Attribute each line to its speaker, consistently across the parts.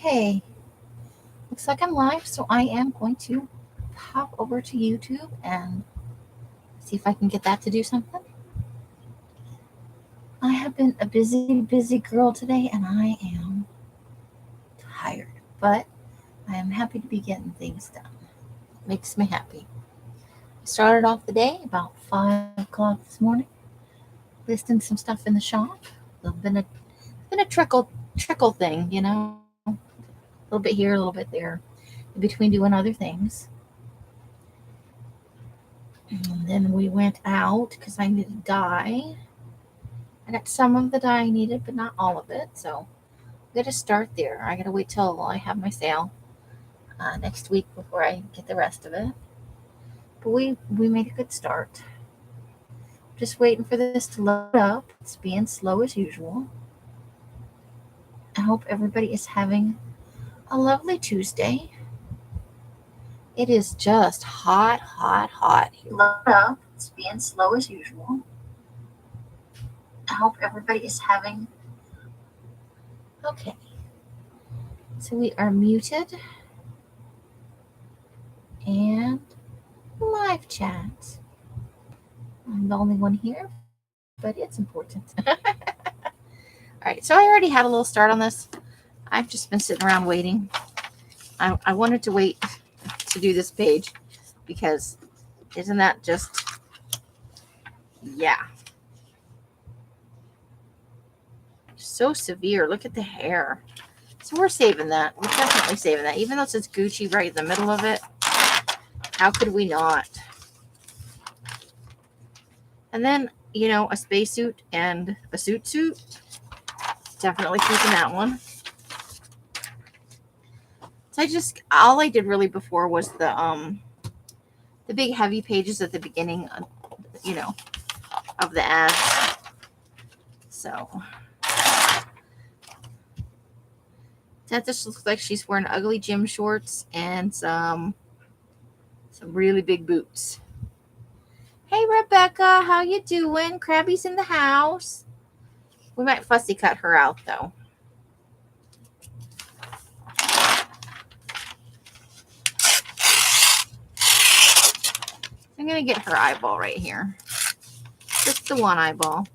Speaker 1: Okay, looks like I'm live, so I am going to pop over to YouTube and see if I can get that to do something. I have been a busy, busy girl today, and I am tired, but I am happy to be getting things done. Makes me happy. I started off the day about 5 o'clock this morning, listing some stuff in the shop. There's been a trickle thing, a little bit here, a little bit there, in between doing other things. And then we went out because I needed dye. I got some of the dye I needed, but not all of it. So I'm going to start there. I got to wait till I have my sale next week before I get the rest of it. But we made a good start. Just waiting for this to load up. It's being slow as usual. I hope everybody is having a lovely Tuesday. It is just hot, hot, hot here. Load up. It's being slow as usual. I hope everybody is having. Okay. So we are muted and live chat. I'm the only one here, but it's important. All right, so I already had a little start on this. I've just been sitting around waiting. I wanted to wait to do this page because isn't that just, yeah. So severe. Look at the hair. So we're saving that. We're definitely saving that. Even though it says Gucci right in the middle of it, how could we not? And then, a spacesuit and a suit. Definitely keeping that one. So all I did really before was the big heavy pages at the beginning, of the ads. So that just looks like she's wearing ugly gym shorts and some really big boots. Hey, Rebecca, how you doing? Krabby's in the house. We might fussy cut her out, though. I'm going to get her eyeball right here. Just the one eyeball.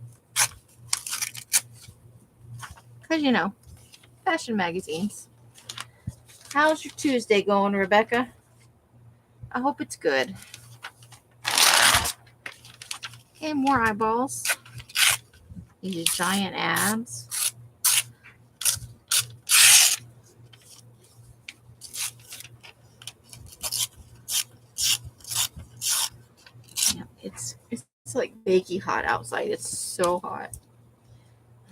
Speaker 1: Because, fashion magazines. How's your Tuesday going, Rebecca? I hope it's good. Okay, more eyeballs. These giant ads. Yeah, it's like bakey hot outside. It's so hot.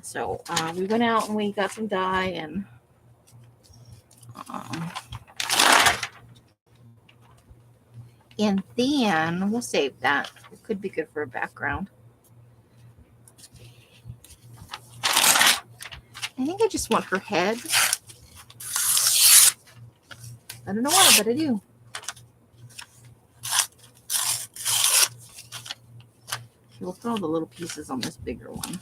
Speaker 1: So we went out and we got some dye and then we'll save that. It could be good for a background. I think I just want her head. I don't know why, but I do. We'll put all the little pieces on this bigger one.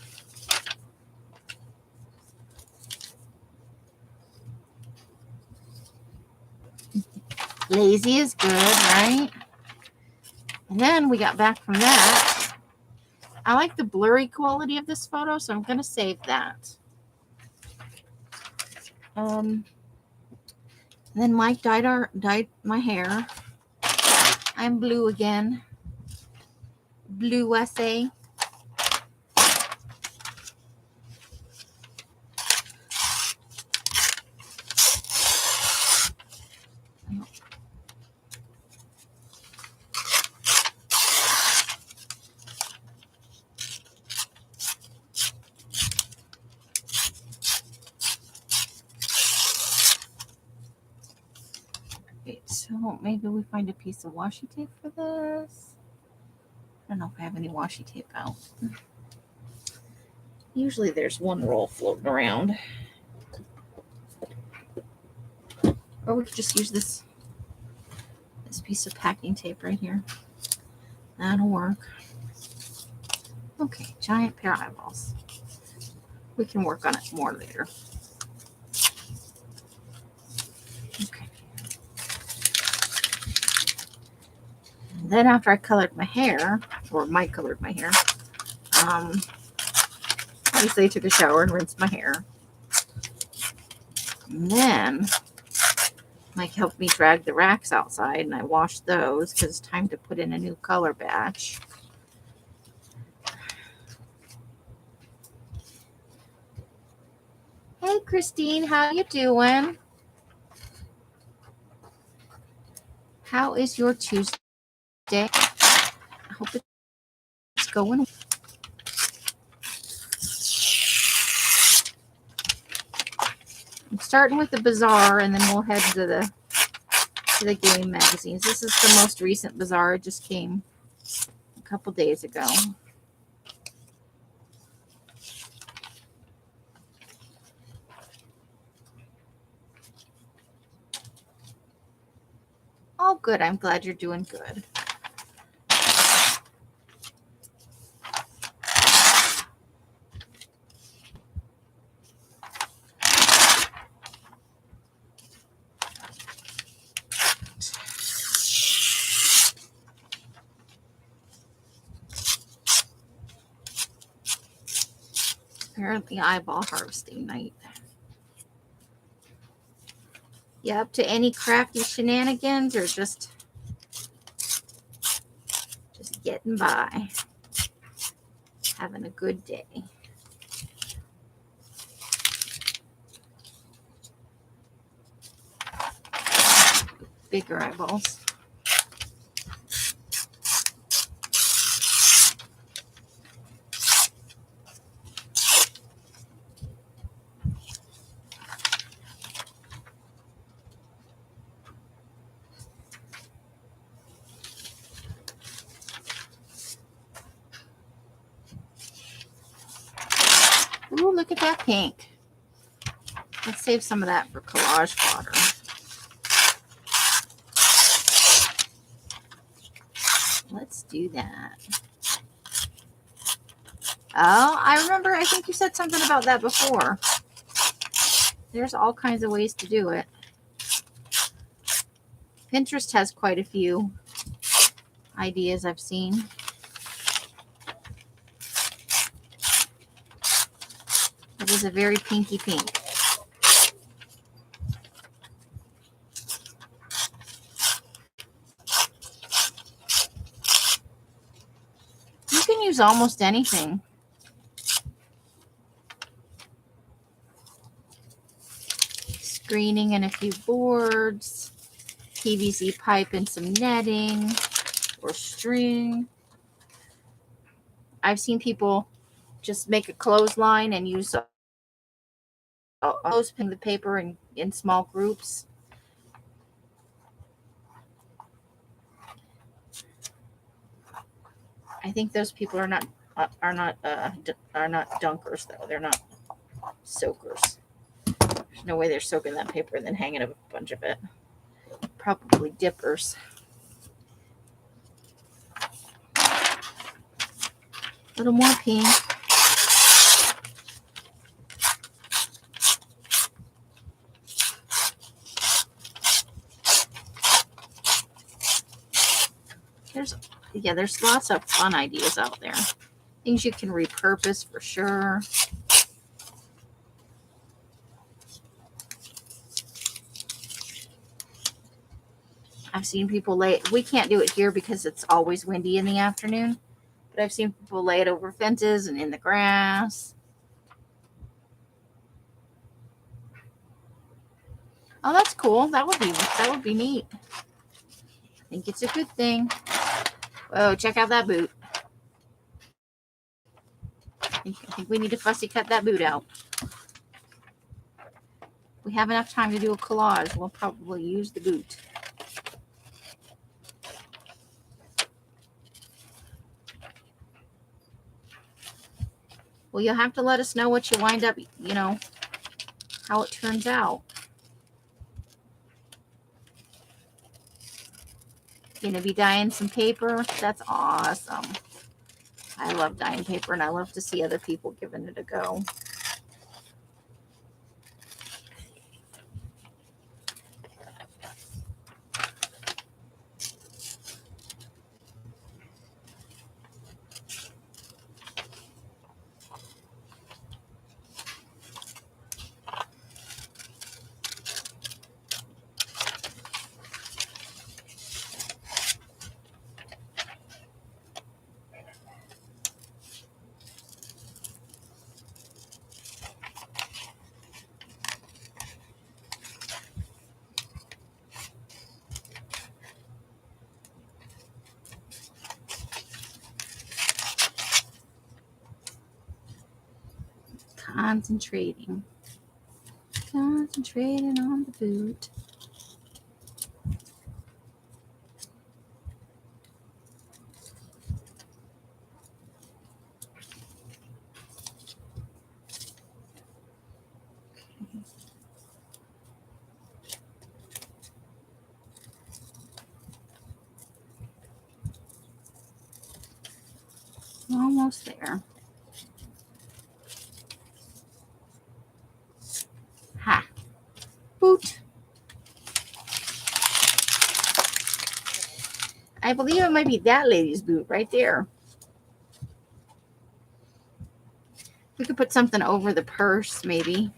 Speaker 1: Lazy is good, right? And then we got back from that. I like the blurry quality of this photo, so I'm going to save that. And then Mike dyed my hair. I'm blue again. Blue, I say. So maybe we find a piece of washi tape for this. I don't know if I have any washi tape out. Usually there's one roll floating around. Or we could just use this piece of packing tape right here. That'll work. Okay, giant pair of eyeballs. We can work on it more later. Then after I colored my hair, or Mike colored my hair, obviously I took a shower and rinsed my hair. And then Mike helped me drag the racks outside, and I washed those because it's time to put in a new color batch. Hey, Christine, how you doing? How is your Tuesday? I hope it's going. I'm starting with the bazaar, and then we'll head to the game magazines. This is the most recent bazaar. It just came a couple days ago. Oh, good. I'm glad you're doing good. Apparently eyeball harvesting night. You up to any crafty shenanigans or just getting by? Having a good day. Bigger eyeballs. Ooh, look at that pink. Let's save some of that for collage fodder. Let's do that. Oh, I remember, I think you said something about that before. There's all kinds of ways to do it. Pinterest has quite a few ideas I've seen. It is a very pinky pink. You can use almost anything. Screening and a few boards, PVC pipe and some netting or string. I've seen people just make a clothesline and use clothespin the paper in small groups. I think those people are not dunkers though. They're not soakers. There's no way they're soaking that paper and then hanging a bunch of it. Probably dippers. A little more pink. There's lots of fun ideas out there. Things you can repurpose for sure. I've seen people we can't do it here because it's always windy in the afternoon, but I've seen people lay it over fences and in the grass. Oh, that's cool. That would be neat. I think it's a good thing. Whoa, check out that boot. I think we need to fussy cut that boot out. If we have enough time to do a collage, we'll probably use the boot. Well, you'll have to let us know what you wind up, how it turns out. Gonna be dyeing some paper. That's awesome. I love dyeing paper, and I love to see other people giving it a go. Concentrating. Concentrating on the boot. Almost there. Ha. Boot. I believe it might be that lady's boot right there. We could put something over the purse, maybe.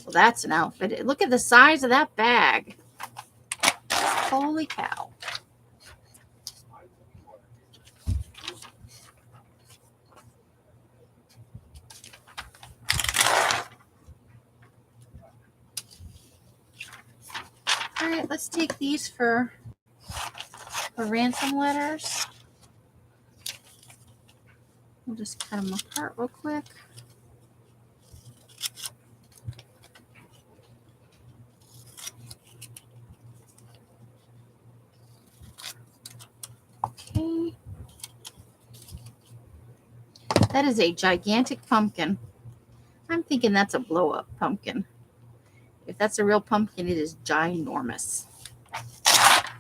Speaker 1: Well, that's an outfit. Look at the size of that bag. Holy cow. All right, let's take these for ransom letters. We'll just cut them apart real quick. Okay. That is a gigantic pumpkin. I'm thinking that's a blow-up pumpkin. If that's a real pumpkin, it is ginormous.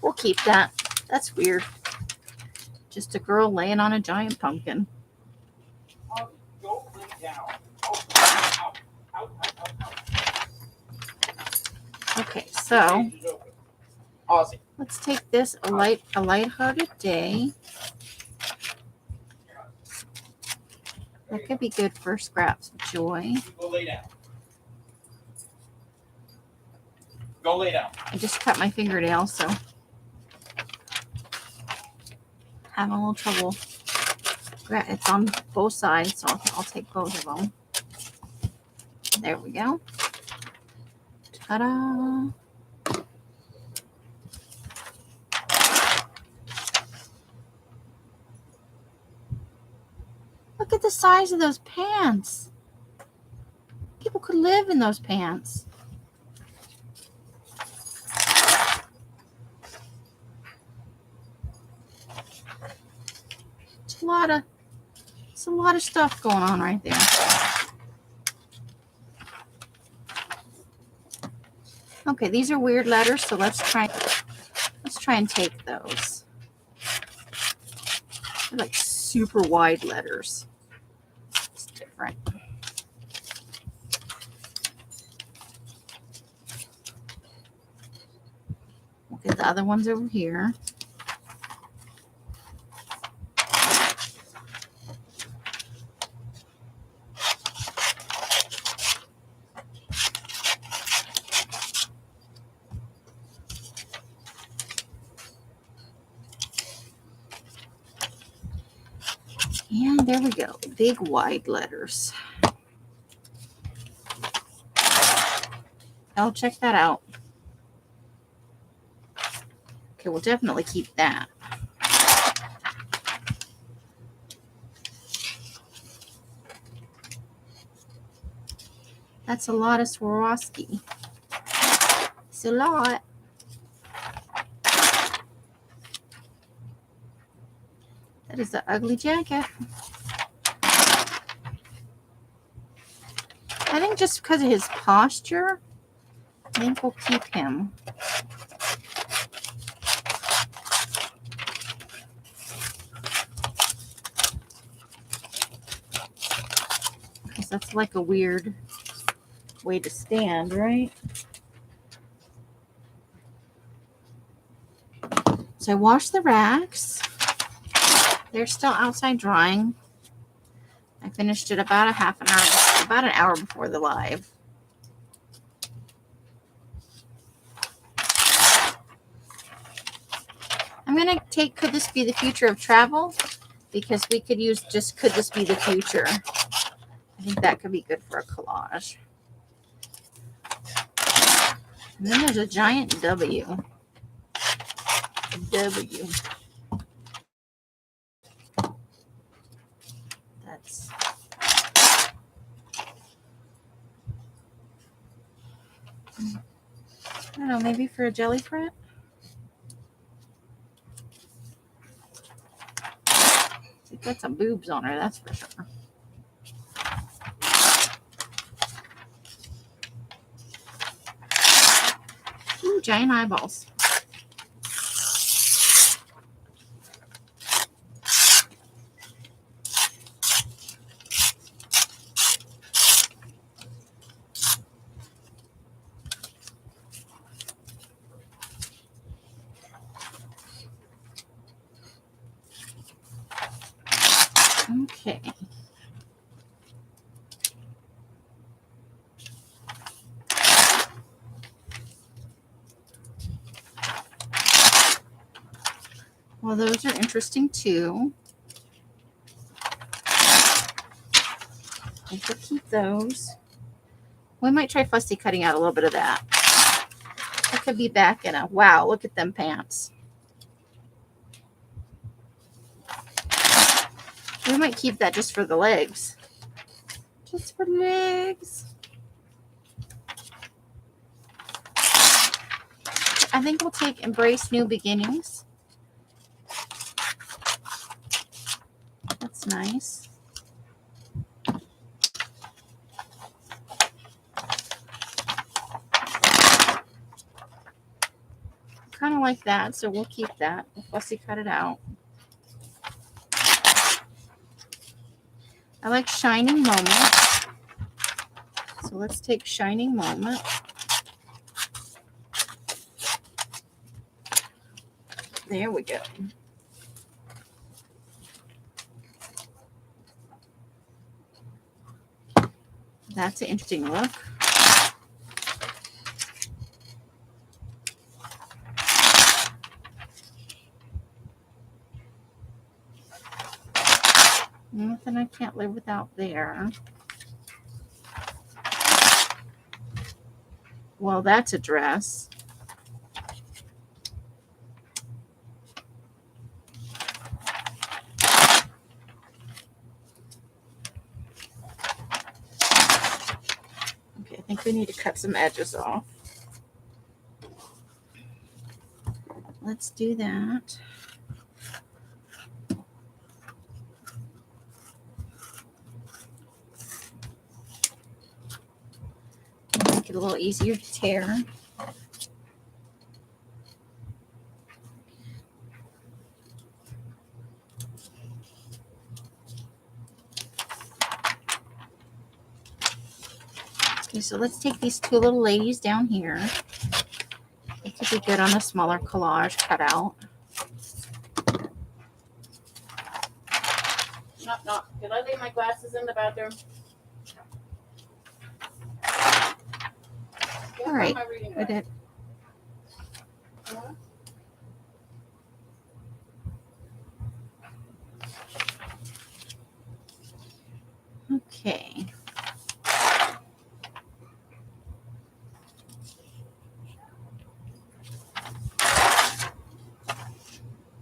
Speaker 1: We'll keep that. That's weird. Just a girl laying on a giant pumpkin.
Speaker 2: Go lay down.
Speaker 1: Okay, so let's take this a lighthearted day. That could be good for scraps of joy.
Speaker 2: Go lay down. Go lay down.
Speaker 1: I just cut my fingernail, so having a little trouble. It's on both sides, so I'll take both of them. There we go. Ta-da! Look at the size of those pants. People could live in those pants. It's a lot of stuff going on right there. Okay, these are weird letters, so let's try and take those. They're like super wide letters. It's different. We'll get the other ones over here. And there we go. Big wide letters. Oh, check that out. Okay, we'll definitely keep that. That's a lot of Swarovski. It's a lot. That is an ugly jacket. I think just because of his posture, I think we'll keep him. Because that's like a weird way to stand, right? So I washed the racks. They're still outside drying. I finished it about an hour before the live. I'm going to take Could This Be the Future of Travel? Because we could use just Could This Be the Future? I think that could be good for a collage. And then there's a giant W. W. I don't know, maybe for a jelly print? She's got some boobs on her, that's for sure. Ooh, giant eyeballs. Okay. Well, those are interesting too. I could keep those. We might try fussy cutting out a little bit of that. That could be back in a, wow, look at them pants. We might keep that just for the legs. Just for legs. I think we'll take Embrace New Beginnings. That's nice. Kind of like that, so we'll keep that. We'll fussy cut it out. I like Shining Moment. So let's take Shining Moment. There we go. That's an interesting look. Nothing I can't live without there. Well, that's a dress. Okay, I think we need to cut some edges off. Let's do that. Make it a little easier to tear. Okay, so let's take these two little ladies down here. It could be good on a smaller collage cutout. Knock, knock. Did I leave my glasses in the bathroom? All right, I did. Okay.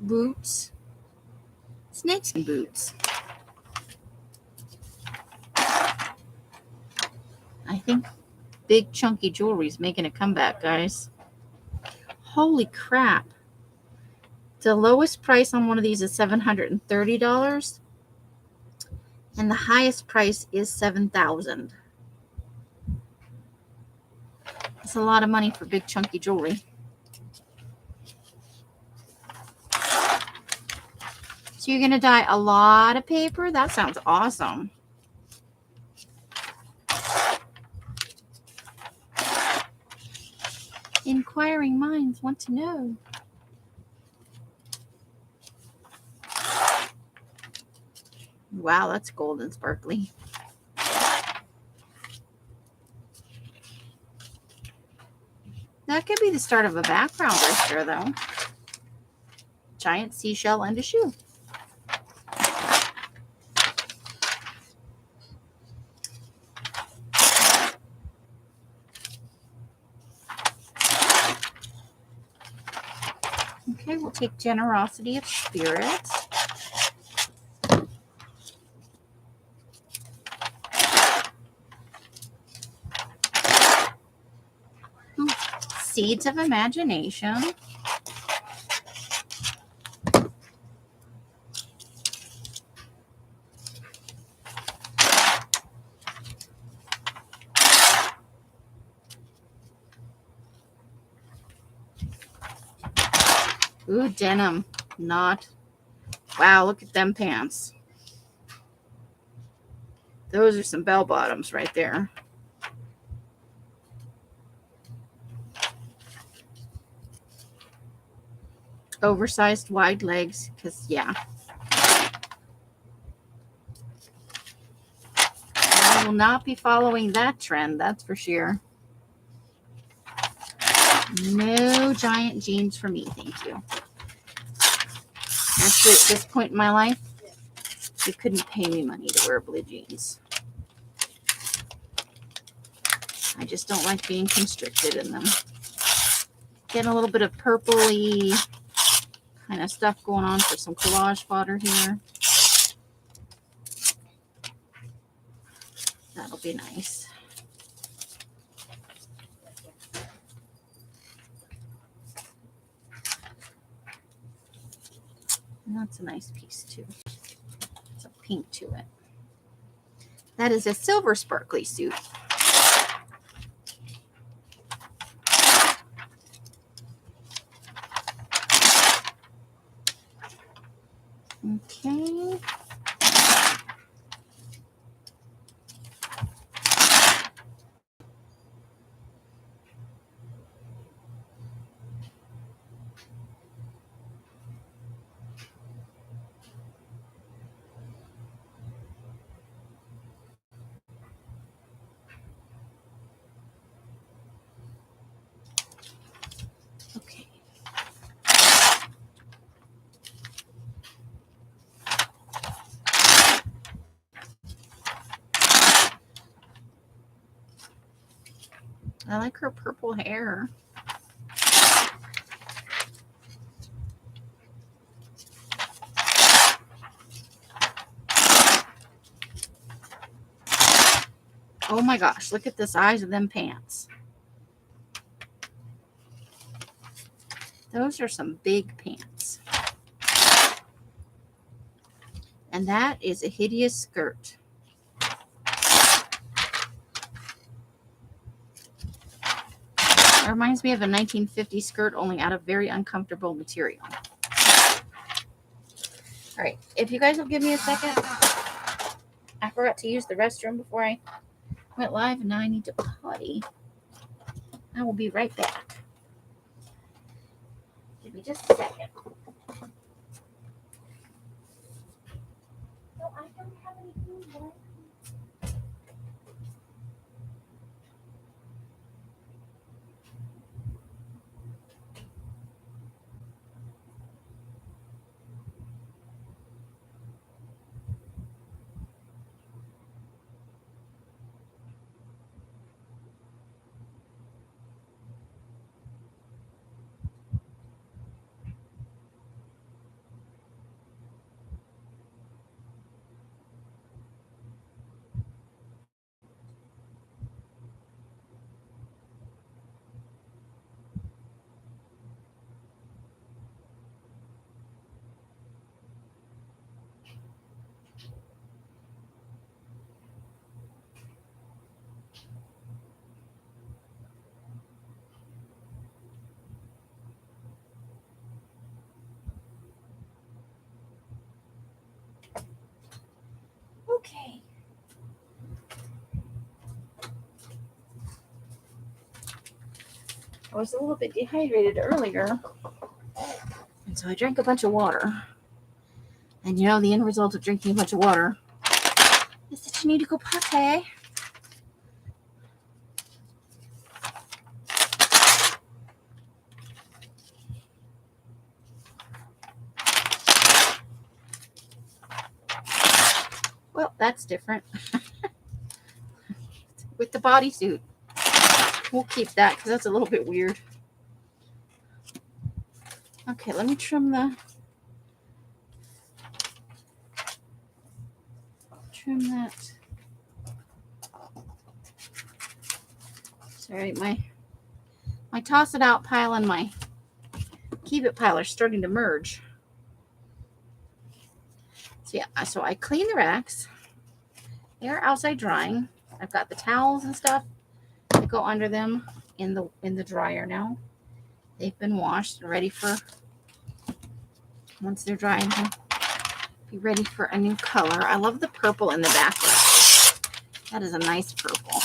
Speaker 1: Boots. Snakeskin boots. I think big chunky jewelry is making a comeback, guys. Holy crap. The lowest price on one of these is $730. And the highest price is $7,000. That's a lot of money for big chunky jewelry. So you're going to dye a lot of paper? That sounds awesome. Inquiring minds want to know. Wow, that's gold and sparkly. That could be the start of a background right there, though. Giant seashell and a shoe. Okay, we'll take Generosity of Spirit. seeds of imagination. Ooh, denim. Not. Wow, look at them pants. Those are some bell bottoms right there. Oversized wide legs, because, yeah. I will not be following that trend, that's for sure. No giant jeans for me, thank you. Actually, at this point in my life, you couldn't pay me money to wear blue jeans. I just don't like being constricted in them. Getting a little bit of purpley kind of stuff going on for some collage fodder here. That'll be nice. And that's a nice piece too. It's a pink to it. That is a silver sparkly suit. Okay. Okay. I like her purple hair. Oh my gosh, look at the size of them pants. Those are some big pants. And that is a hideous skirt. It reminds me of a 1950s skirt, only out of very uncomfortable material. All right, if you guys will give me a second. I forgot to use the restroom before I went live, and now I need to potty. I will be right back. Give me just a second. No, I don't have any food left. Okay. I was a little bit dehydrated earlier, and so I drank a bunch of water. And you know, the end result of drinking a bunch of water is that you need to go potty. Well, that's different. With the bodysuit. We'll keep that because that's a little bit weird. Okay, let me trim that. Sorry, my My toss it out pile and my keep it pile are starting to merge. So yeah, so I clean the racks. They're outside drying. I've got the towels and stuff that go under them in the dryer now. They've been washed and ready for, once they're dry, be ready for a new color. I love the purple in the background. That is a nice purple.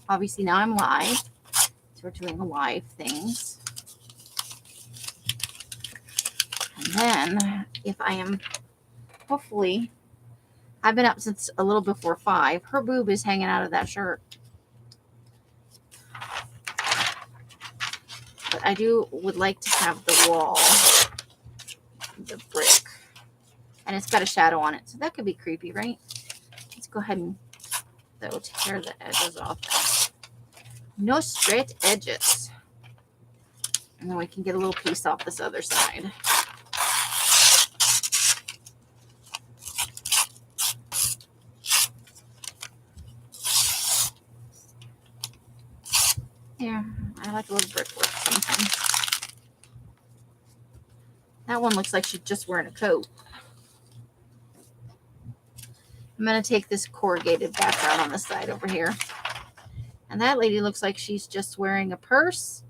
Speaker 1: Obviously now I'm live, so we're doing live things. And then if I am, hopefully, I've been up since a little before 5. Her boob is hanging out of that shirt. But I would like to have the wall, the brick, and it's got a shadow on it, so that could be creepy, right? Let's go ahead and though tear the edges off. No straight edges, and then we can get a little piece off this other side. Here, I like a little brickwork sometimes. That one looks like she's just wearing a coat. I'm going to take this corrugated background on the side over here. And that lady looks like she's just wearing a purse,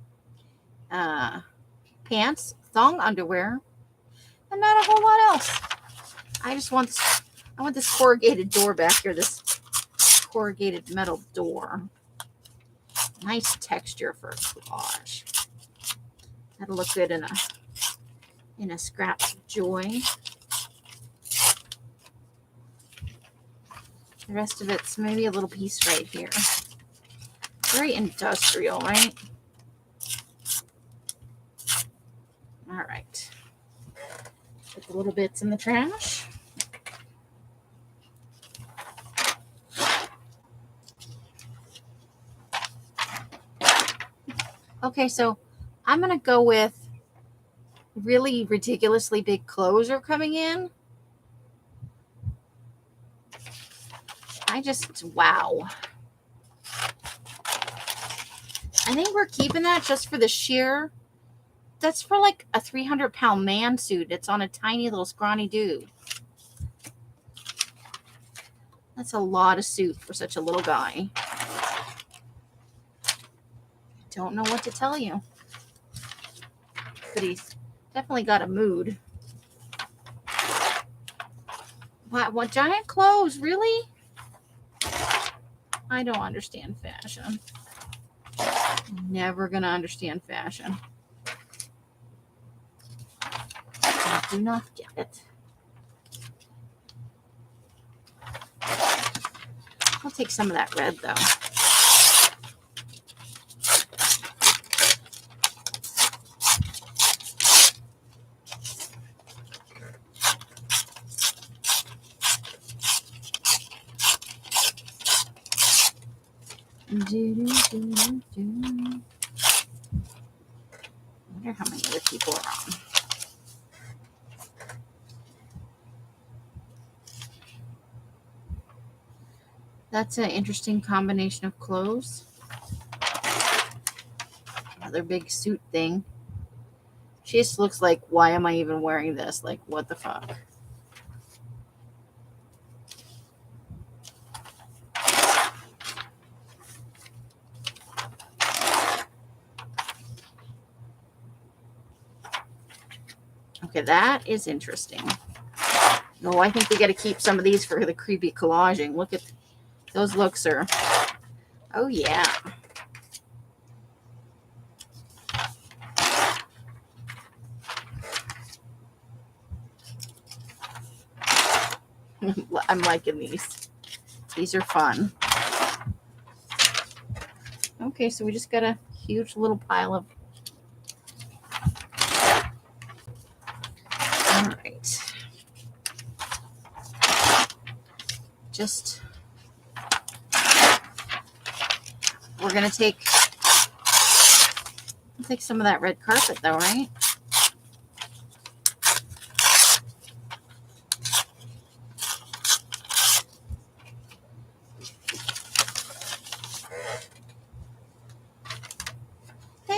Speaker 1: pants, thong underwear, and not a whole lot else. I just want this, I want this corrugated door back here, this corrugated metal door. Nice texture for a collage. That'll look good in a scraps of joy. The rest of it's maybe a little piece right here. Very industrial, right? All right. Put the little bits in the trash. Okay, so I'm going to go with really ridiculously big clothes are coming in. Wow. I think we're keeping that just for the sheer. That's for like a 300-pound man suit. It's on a tiny little scrawny dude. That's a lot of suit for such a little guy. Don't know what to tell you. But he's definitely got a mood. What giant clothes? Really? I don't understand fashion. Never gonna understand fashion. I do not get it. I'll take some of that red though. I wonder how many other people are on. That's an interesting combination of clothes. Another big suit thing. She just looks like, why am I even wearing this? Like, what the fuck? Okay, that is interesting. No, I think we got to keep some of these for the creepy collaging. Look at those looks are. Oh, yeah. I'm liking these. These are fun. Okay, so we just got a huge little pile of. All right. We're going to take some of that red carpet though, right?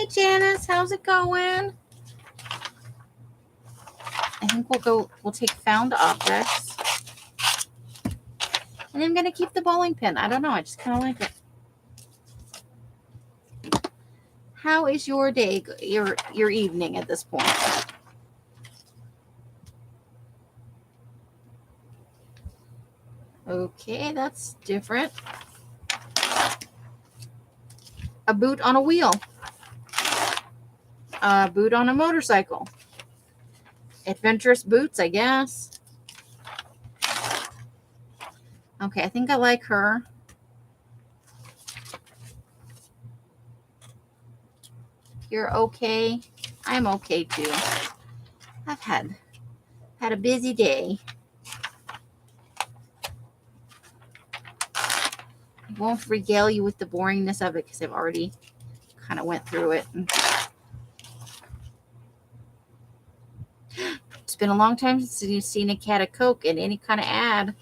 Speaker 1: Hey, Janice, how's it going? I think we'll take found objects. And I'm going to keep the bowling pin. I don't know. I just kind of like it. How is your day, your evening at this point? Okay, that's different. A boot on a wheel. A boot on a motorcycle. Adventurous boots, I guess. Okay, I think I like her. You're okay. I'm okay too. I've had a busy day. I won't regale you with the boringness of it because I've already kind of went through it. It's been a long time since you've seen a cat of Coke in any kind of ad.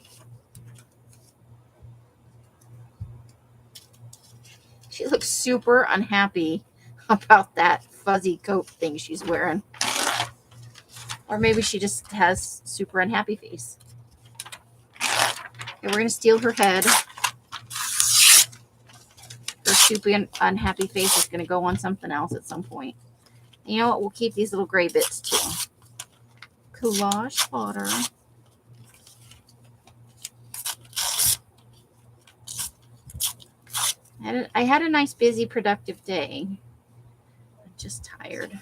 Speaker 1: She looks super unhappy about that fuzzy coat thing she's wearing. Or maybe she just has super unhappy face. Okay, we're going to steal her head. Her super unhappy face is going to go on something else at some point. And you know what? We'll keep these little gray bits too. Collage fodder. I had a nice, busy, productive day. I'm just tired.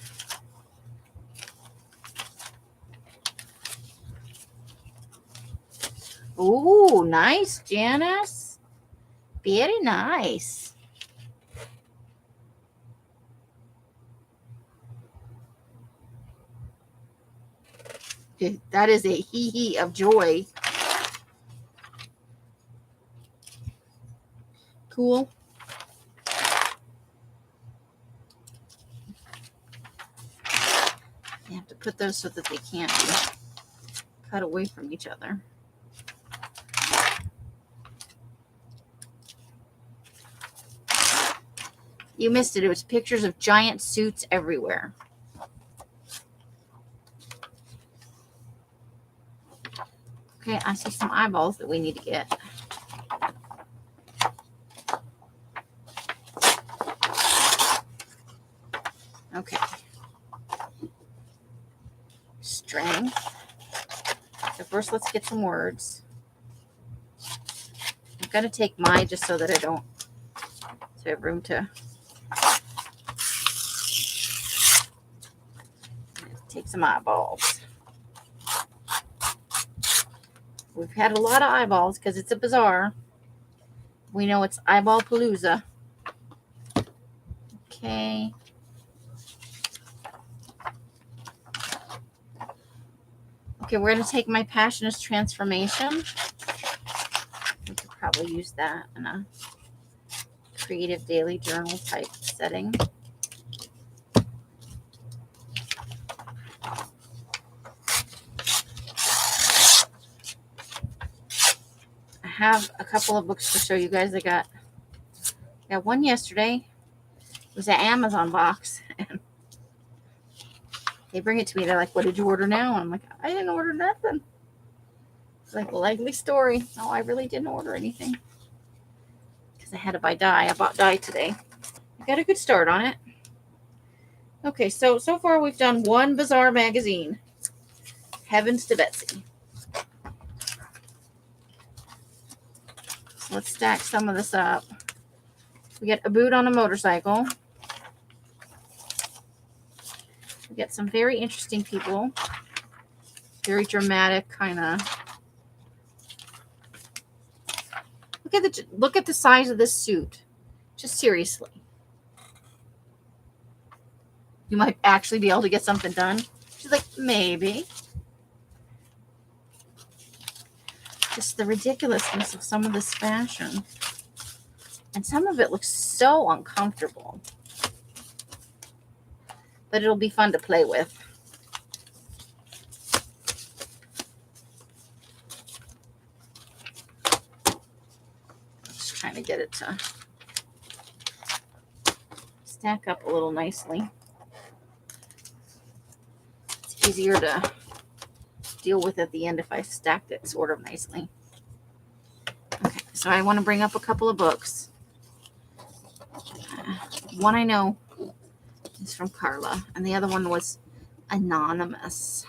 Speaker 1: Ooh, nice, Janice. Very nice. That is a hee-hee of joy. Cool. You have to put those so that they can't be cut away from each other. You missed it. It was pictures of giant suits everywhere. Okay, I see some eyeballs that we need to get. Okay. Strength. So first, let's get some words. I'm going to take mine just so that I don't, so I have room to take some eyeballs. We've had a lot of eyeballs because it's a bazaar. We know it's eyeball palooza. Okay. Okay, we're going to take my passionist transformation. We could probably use that in a creative daily journal type setting. I have a couple of books to show you guys. I got one yesterday. It was an Amazon box. And they bring it to me. They're like, what did you order now? And I'm like, I didn't order nothing. It's like a likely story. No, I really didn't order anything. Because I had to buy dye. I bought dye today. I got a good start on it. Okay, so far we've done one Bazaar magazine. Heavens to Betsy. So let's stack some of this up. We get a boot on a motorcycle. We get some very interesting people. Very dramatic kind of. Look at the size of this suit. Just seriously. You might actually be able to get something done. She's like, maybe. Just the ridiculousness of some of this fashion. And some of it looks so uncomfortable. But it'll be fun to play with. Just trying to get it to stack up a little nicely. It's easier to deal with at the end if I stacked it sort of nicely. Okay, so I want to bring up a couple of books. One I know is from Carla, and the other one was anonymous,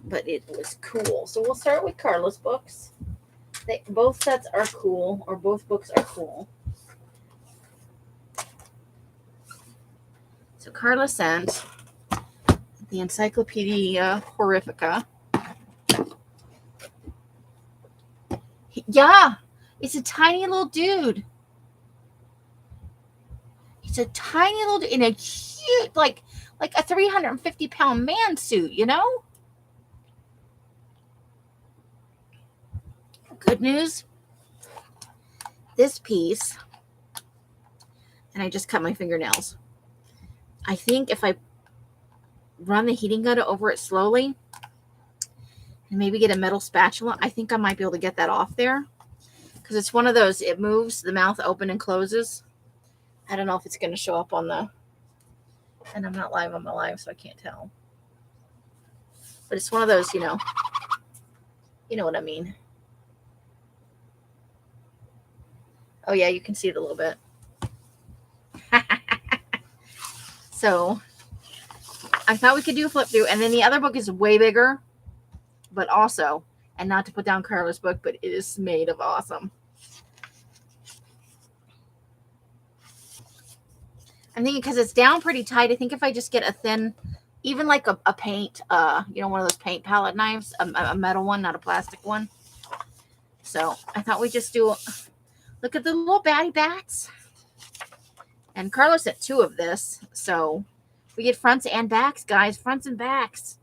Speaker 1: but it was cool. So we'll start with Carla's books. Both sets are cool, or both books are cool. So Carla sent the Encyclopedia Horrifica. Yeah, it's a tiny little dude. It's a tiny little dude in a cute, like a 350-pound man suit, you know? Good news. This piece, and I just cut my fingernails. I think if I run the heating gun over it slowly and maybe get a metal spatula, I think I might be able to get that off there. Because it's one of those, it moves, the mouth open and closes. I don't know if it's going to show up on the, and I'm not live on my live, so I can't tell. But it's one of those, you know what I mean. Oh yeah, you can see it a little bit. So I thought we could do a flip through, and then the other book is way bigger, but also, and not to put down Carla's book, but it is made of awesome. I'm thinking because it's down pretty tight, I think if I just get a thin, even like a paint, one of those paint palette knives, a metal one, not a plastic one. So I thought we'd just do, look at the little batty bats. And Carla sent 2 of this, so we get fronts and backs, guys, fronts and backs.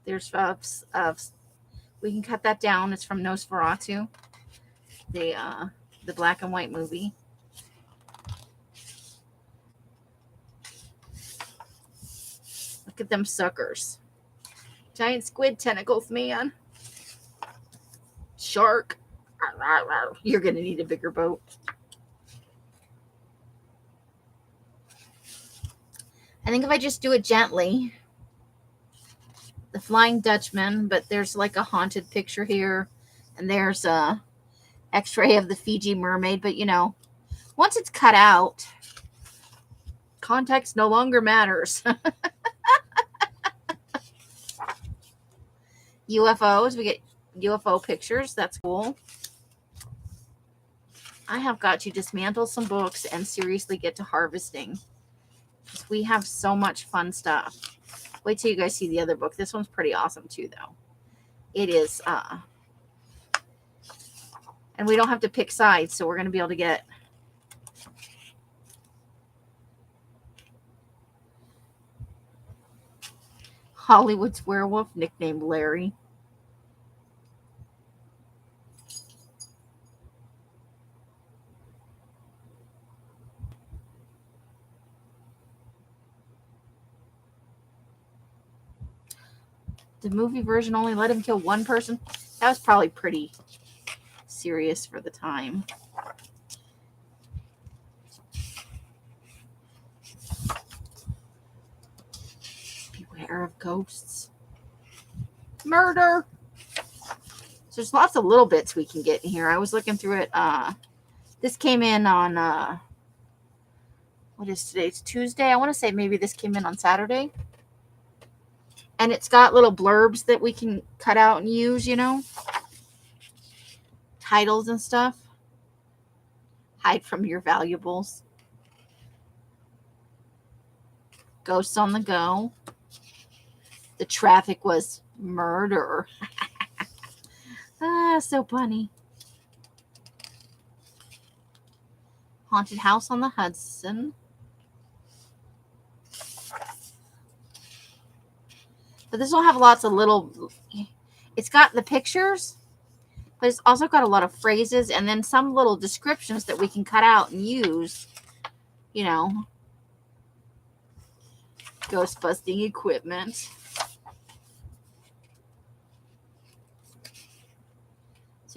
Speaker 1: There's we can cut that down. It's from Nosferatu, the black and white movie. Look at them suckers. Giant squid tentacles, man. Shark. You're going to need a bigger boat. I think if I just do it gently, the Flying Dutchman, but there's like a haunted picture here, and there's a x-ray of the Fiji mermaid, but once it's cut out, context no longer matters. UFOs, we get UFO pictures. That's cool. I have got to dismantle some books and seriously get to harvesting, because we have so much fun stuff. Wait till you guys see the other book. This one's pretty awesome too, though. It is, and we don't have to pick sides, so we're going to be able to get Hollywood's werewolf, nicknamed Larry. The movie version only let him kill one person. That was probably pretty serious for the time. Beware of ghosts. Murder. So there's lots of little bits we can get in here. I was looking through it. This came in on, what is today? It's Tuesday. I want to say maybe this came in on Saturday. And it's got little blurbs that we can cut out and use, titles and stuff. Hide from your valuables. Ghosts on the go. The traffic was murder. So funny. Haunted house on the Hudson. But this will have lots of little, it's got the pictures, but it's also got a lot of phrases and then some little descriptions that we can cut out and use, ghost busting equipment.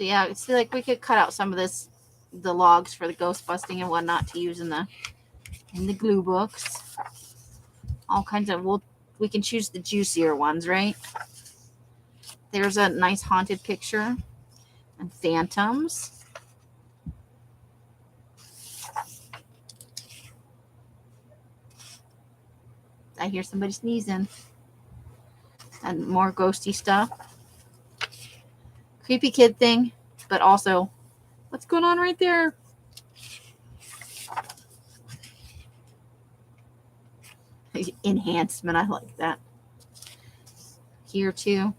Speaker 1: So yeah, it's like we could cut out some of this, the logs for the ghost busting and whatnot to use in the glue books. All kinds of, we can choose the juicier ones, right? There's a nice haunted picture and phantoms. I hear somebody sneezing. And more ghosty stuff. Creepy kid thing, but also, what's going on right there? Enhancement, I like that. Here too.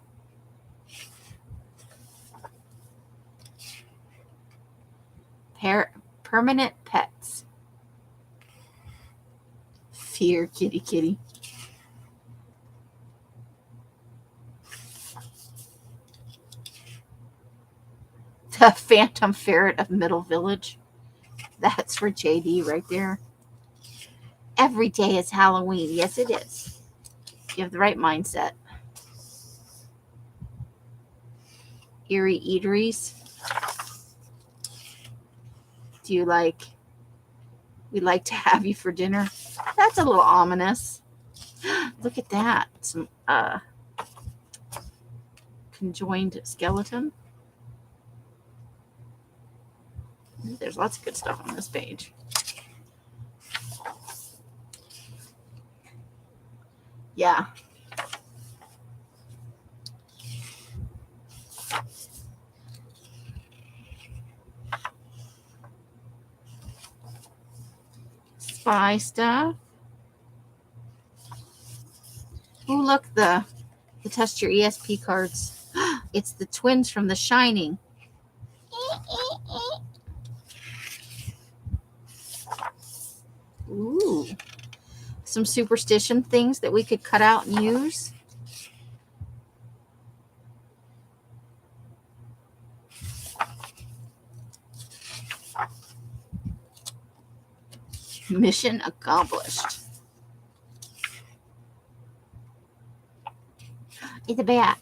Speaker 1: Permanent pets. Fear kitty kitty. The Phantom Ferret of Middle Village. That's for JD right there. Every day is Halloween. Yes, it is. You have the right mindset. Eerie eateries. Do you like, we'd like to have you for dinner? That's a little ominous. Look at that. Some conjoined skeleton. There's lots of good stuff on this page. Yeah. Spy stuff. Ooh, look, the test your ESP cards. It's the twins from The Shining. Ooh. Some superstition things that we could cut out and use. Mission accomplished. It's a bat.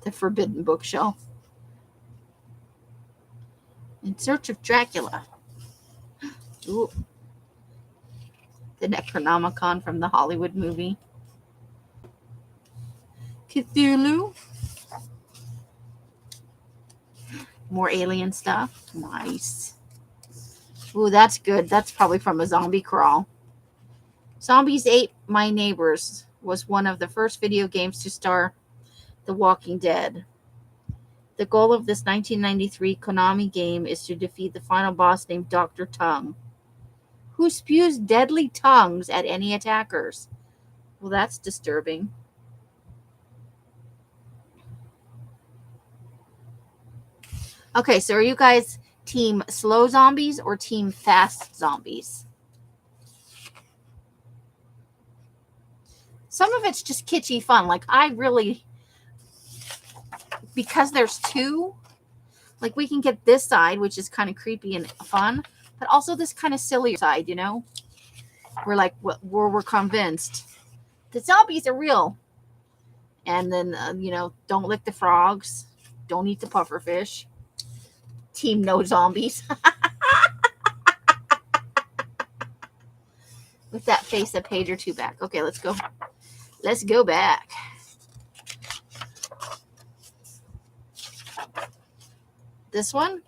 Speaker 1: The forbidden bookshelf. In Search of Dracula. Ooh. The Necronomicon from the Hollywood movie. Cthulhu. More alien stuff. Nice. Ooh, that's good. That's probably from a zombie crawl. Zombies Ate My Neighbors was one of the first video games to star The Walking Dead. The goal of this 1993 Konami game is to defeat the final boss named Dr. Tongue, who spews deadly tongues at any attackers. Well, that's disturbing. Okay, so are you guys team slow zombies or team fast zombies? Some of it's just kitschy fun. Like, I really, because there's two, like, we can get this side, which is kind of creepy and fun, but also this kind of silly side, you know? We're like, we're convinced the zombies are real. And then, you know, don't lick the frogs. Don't eat the pufferfish. Team no zombies. With that face a page or two back. Okay, let's go. Let's go back. This one.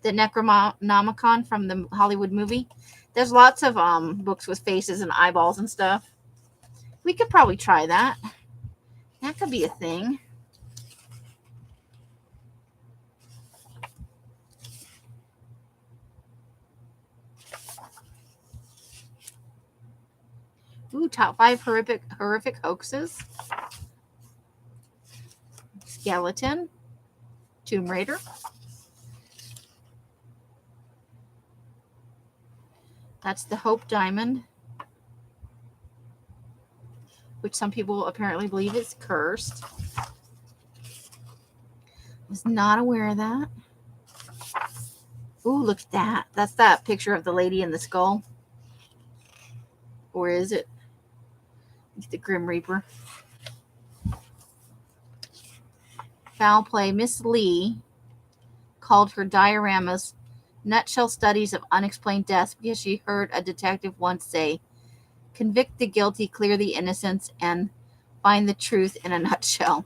Speaker 1: The Necronomicon from the Hollywood movie. There's lots of books with faces and eyeballs and stuff. We could probably try that. That could be a thing. Ooh, top 5 horrific hoaxes. Skeleton. Tomb Raider. That's the Hope Diamond, which some people apparently believe is cursed. Was not aware of that. Ooh, look at that. That's that picture of the lady in the skull. Or is it? It's the Grim Reaper. foul play, Miss Lee called her dioramas nutshell studies of unexplained deaths because she heard a detective once say, "Convict the guilty, clear the innocents, and find the truth in a nutshell."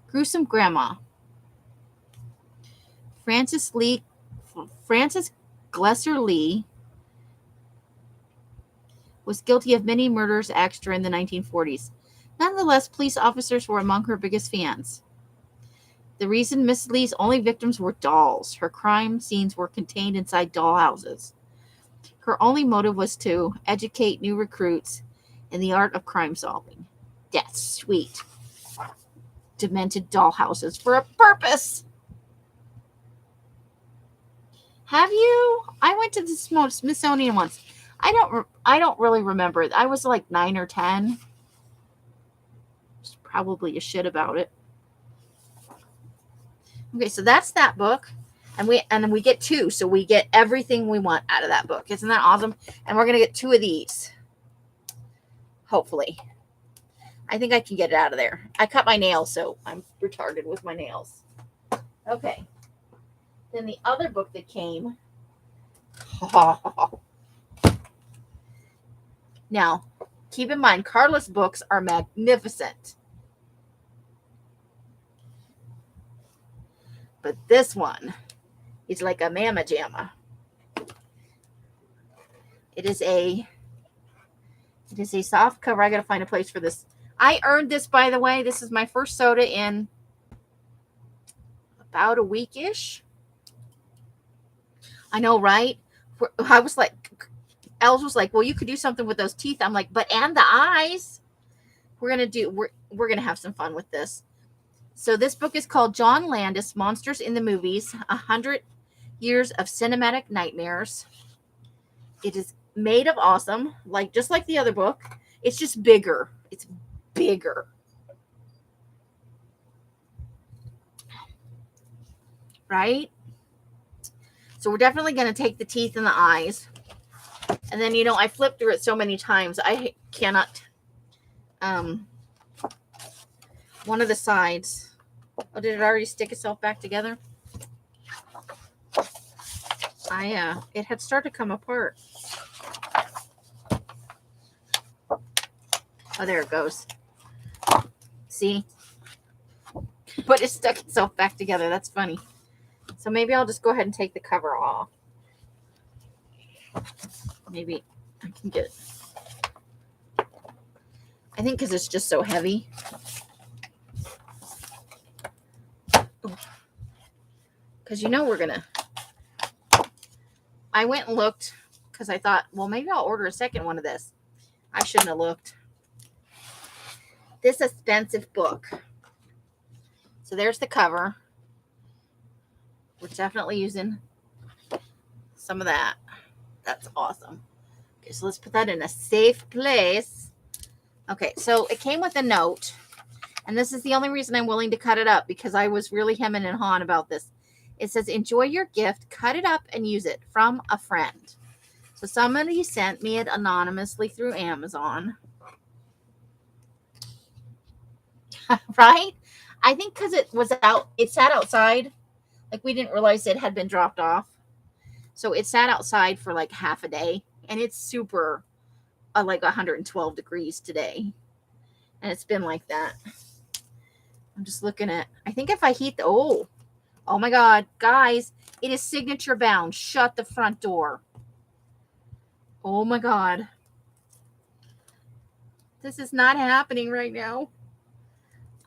Speaker 1: Gruesome Grandma. Frances Glesser Lee was guilty of many murders axed during the 1940s. Nonetheless, police officers were among her biggest fans. The reason Miss Lee's only victims were dolls. Her crime scenes were contained inside dollhouses. Her only motive was to educate new recruits in the art of crime solving. That's sweet. Demented dollhouses for a purpose. Have you? I went to the Smithsonian once. I don't really remember it. I was like 9 or 10. There's probably a shit about it. Okay, so that's that book. And then we get 2, so we get everything we want out of that book. Isn't that awesome? And we're gonna get 2 of these. Hopefully. I think I can get it out of there. I cut my nails, so I'm retarded with my nails. Okay. Then the other book that came. Now, keep in mind, Carla's books are magnificent. But this one is like a mamma jamma. It is a soft cover. I got to find a place for this. I earned this, by the way. This is my first soda in about a week-ish. I know, right? I was like, Els was like, well, you could do something with those teeth. I'm like, but and the eyes. We're gonna have some fun with this. So this book is called John Landis, Monsters in the Movies, 100 Years of Cinematic Nightmares. It is made of awesome, just like the other book. It's just bigger. It's bigger. Right? So we're definitely going to take the teeth and the eyes. And then, I flipped through it so many times. I cannot. One of the sides. Oh, did it already stick itself back together? It had started to come apart. Oh, there it goes. See? But it stuck itself back together. That's funny. So maybe I'll just go ahead and take the cover off. Maybe I can get it. I think because it's just so heavy. Because we're going to. I went and looked because I thought, well, maybe I'll order a second one of this. I shouldn't have looked. This expensive book. So there's the cover. We're definitely using some of that. That's awesome. Okay, so let's put that in a safe place. Okay, so it came with a note. And this is the only reason I'm willing to cut it up, because I was really hemming and hawing about this. It says, enjoy your gift, cut it up, and use it, from a friend. So somebody sent me it anonymously through Amazon. Right? I think because it sat outside. Like, we didn't realize it had been dropped off. So it sat outside for like half a day. And it's super, like 112 degrees today. And it's been like that. I'm just looking at, I think if I heat oh my God, guys, it is signature bound. Shut the front door. Oh my God. This is not happening right now.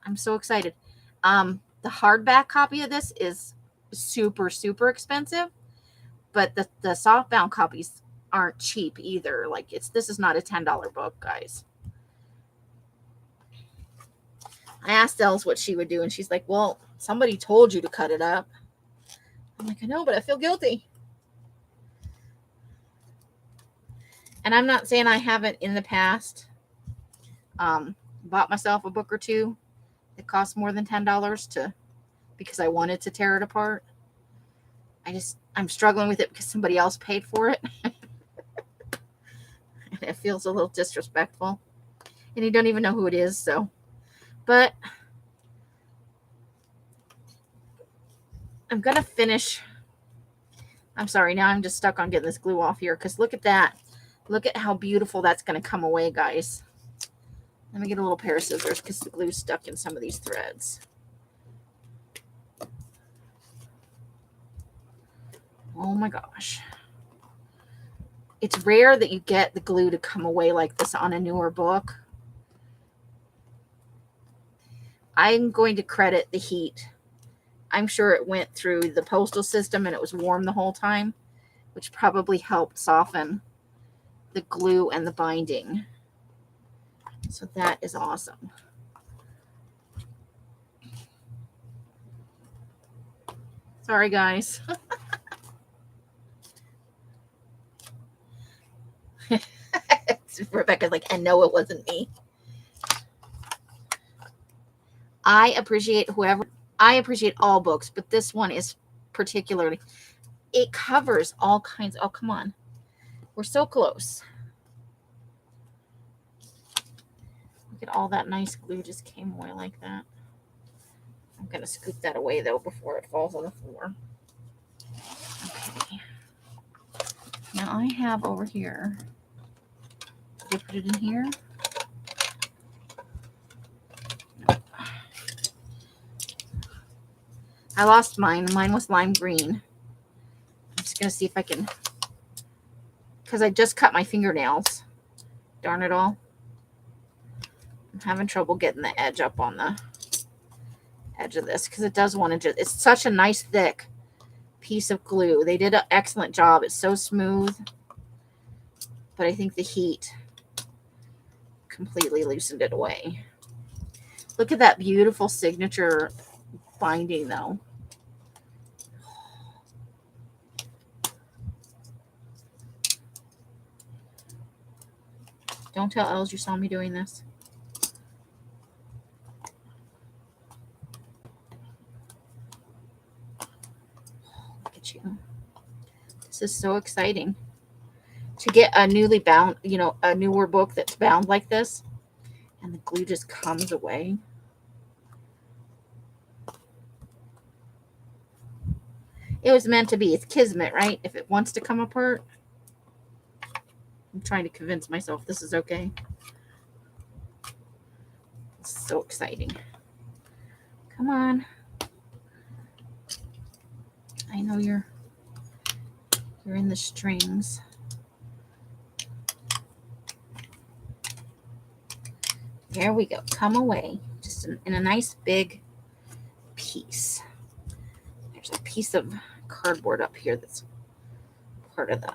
Speaker 1: I'm so excited. The hardback copy of this is super, super expensive, but the softbound copies aren't cheap either. Like, this is not a $10 book, guys. I asked Els what she would do, and she's like, well, somebody told you to cut it up. I'm like, I know, but I feel guilty. And I'm not saying I haven't in the past bought myself a book or two that cost more than $10 because I wanted to tear it apart. I'm struggling with it because somebody else paid for it. And it feels a little disrespectful. And you don't even know who it is, so. But I'm going to finish. I'm sorry. Now I'm just stuck on getting this glue off here because look at that. Look at how beautiful that's going to come away, guys. Let me get a little pair of scissors because the glue's stuck in some of these threads. Oh my gosh. It's rare that you get the glue to come away like this on a newer book. I'm going to credit the heat. I'm sure it went through the postal system and it was warm the whole time, which probably helped soften the glue and the binding. So that is awesome. Sorry, guys. Rebecca's like, and no, it wasn't me. I appreciate all books, but this one is particularly, it covers all kinds. Oh, come on. We're so close. Look at all that nice glue just came away like that. I'm going to scoop that away, though, before it falls on the floor. Okay. Now I have over here, did I put it in here? No. I lost mine. Mine was lime green. I'm just going to see if I can, because I just cut my fingernails. Darn it all. I'm having trouble getting the edge up on the edge of this because it does want to just, it's such a nice thick piece of glue. They did an excellent job. It's so smooth, but I think the heat completely loosened it away. Look at that beautiful signature binding though. Don't tell Els you saw me doing this. Look at you. This is so exciting. To get a newly bound, a newer book that's bound like this, and the glue just comes away. It was meant to be. It's kismet, right? If it wants to come apart. I'm trying to convince myself this is okay. It's so exciting. Come on. I know you're in the strings. There we go. Come away. Just in a nice big piece. There's a piece of cardboard up here that's part of the...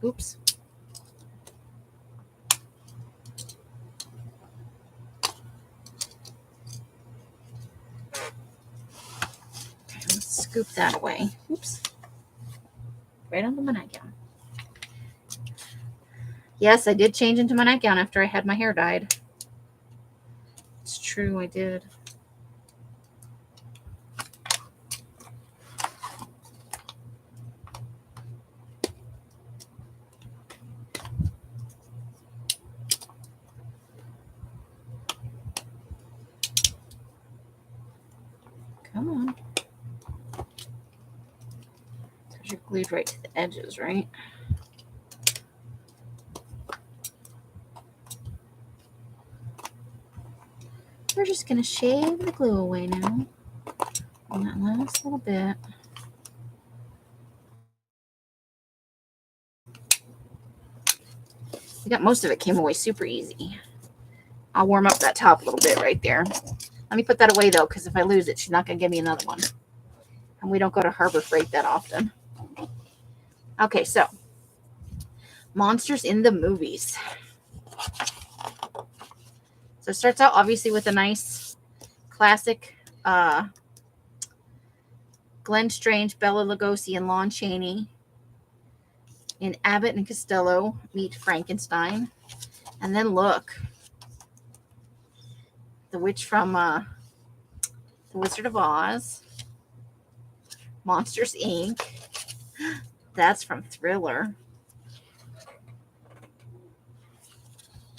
Speaker 1: Oops. Okay, let's scoop that away. Oops. Right onto my nightgown. Yes, I did change into my nightgown after I had my hair dyed. It's true, I did. Come on. So you're glued right to the edges, right? We're just going to shave the glue away now on that last little bit. I got most of it came away super easy. I'll warm up that top a little bit right there. Let me put that away, though, because if I lose it, she's not going to give me another one. And we don't go to Harbor Freight that often. Okay, so monsters in the movies. So it starts out, obviously, with a nice classic Glenn Strange, Bela Lugosi, and Lon Chaney in Abbott and Costello meet Frankenstein. And then look, the witch from The Wizard of Oz, Monsters, Inc. That's from Thriller.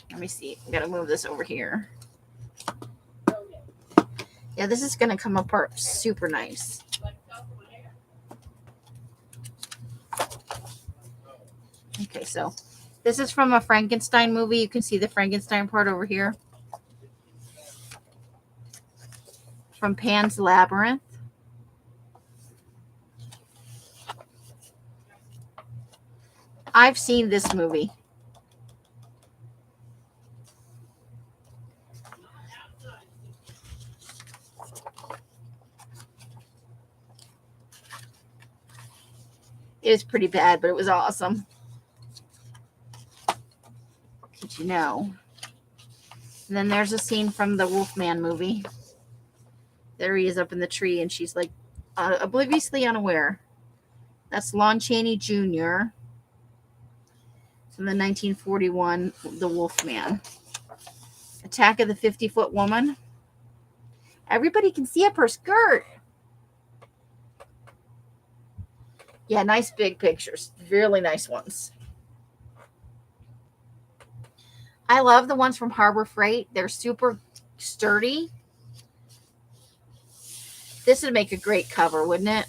Speaker 1: Let me see. I gotta move this over here. Yeah, this is going to come apart super nice. Okay, so this is from a Frankenstein movie. You can see the Frankenstein part over here. From Pan's Labyrinth. I've seen this movie. It was pretty bad, but it was awesome. Did you know? And then there's a scene from the Wolfman movie. There he is up in the tree, and she's like obliviously unaware. That's Lon Chaney Jr. from the 1941 The Wolfman. Attack of the 50-Foot Woman. Everybody can see up her skirt. Yeah, nice big pictures. Really nice ones. I love the ones from Harbor Freight. They're super sturdy. This would make a great cover, wouldn't it?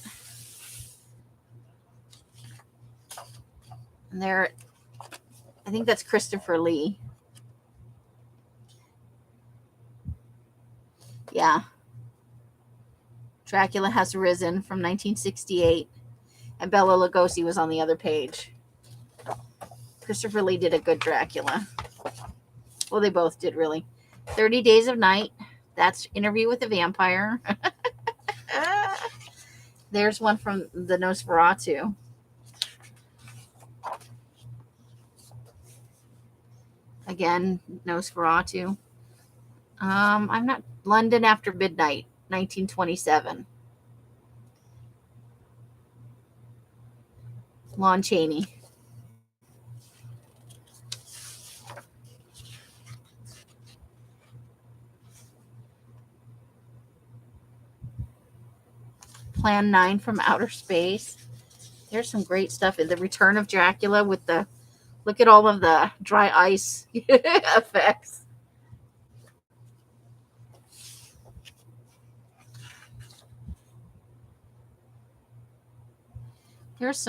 Speaker 1: And there, I think that's Christopher Lee. Yeah. Dracula Has Risen from 1968. And Bela Lugosi was on the other page. Christopher Lee did a good Dracula. Well, they both did, really. 30 Days of Night. That's Interview with the Vampire. There's one from the Nosferatu. Again, Nosferatu. I'm not... London After Midnight, 1927. Lon Chaney. Plan 9 from Outer Space. There's some great stuff in The Return of Dracula with the... Look at all of the dry ice effects. There's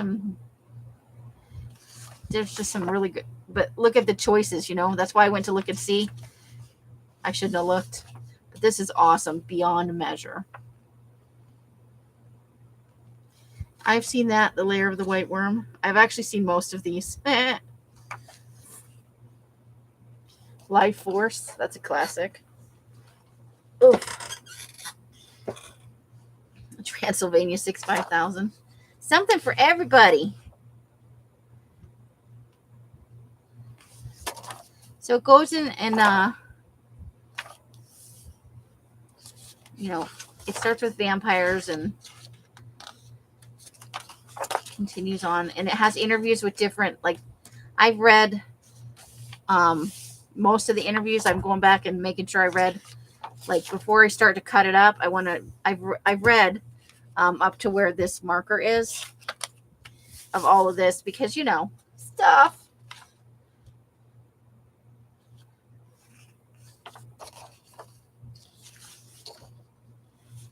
Speaker 1: just some really good, but look at the choices, that's why I went to look and see. I shouldn't have looked, but this is awesome beyond measure. I've seen that, The Lair of the White Worm. I've actually seen most of these. Life Force, that's a classic. Oof. Transylvania 65000. Something for everybody. So it goes in and it starts with vampires and continues on, and it has interviews with different, like, I've read most of the interviews. I'm going back and making sure I read, like, before I start to cut it up. I've read up to where this marker is of all of this, because stuff.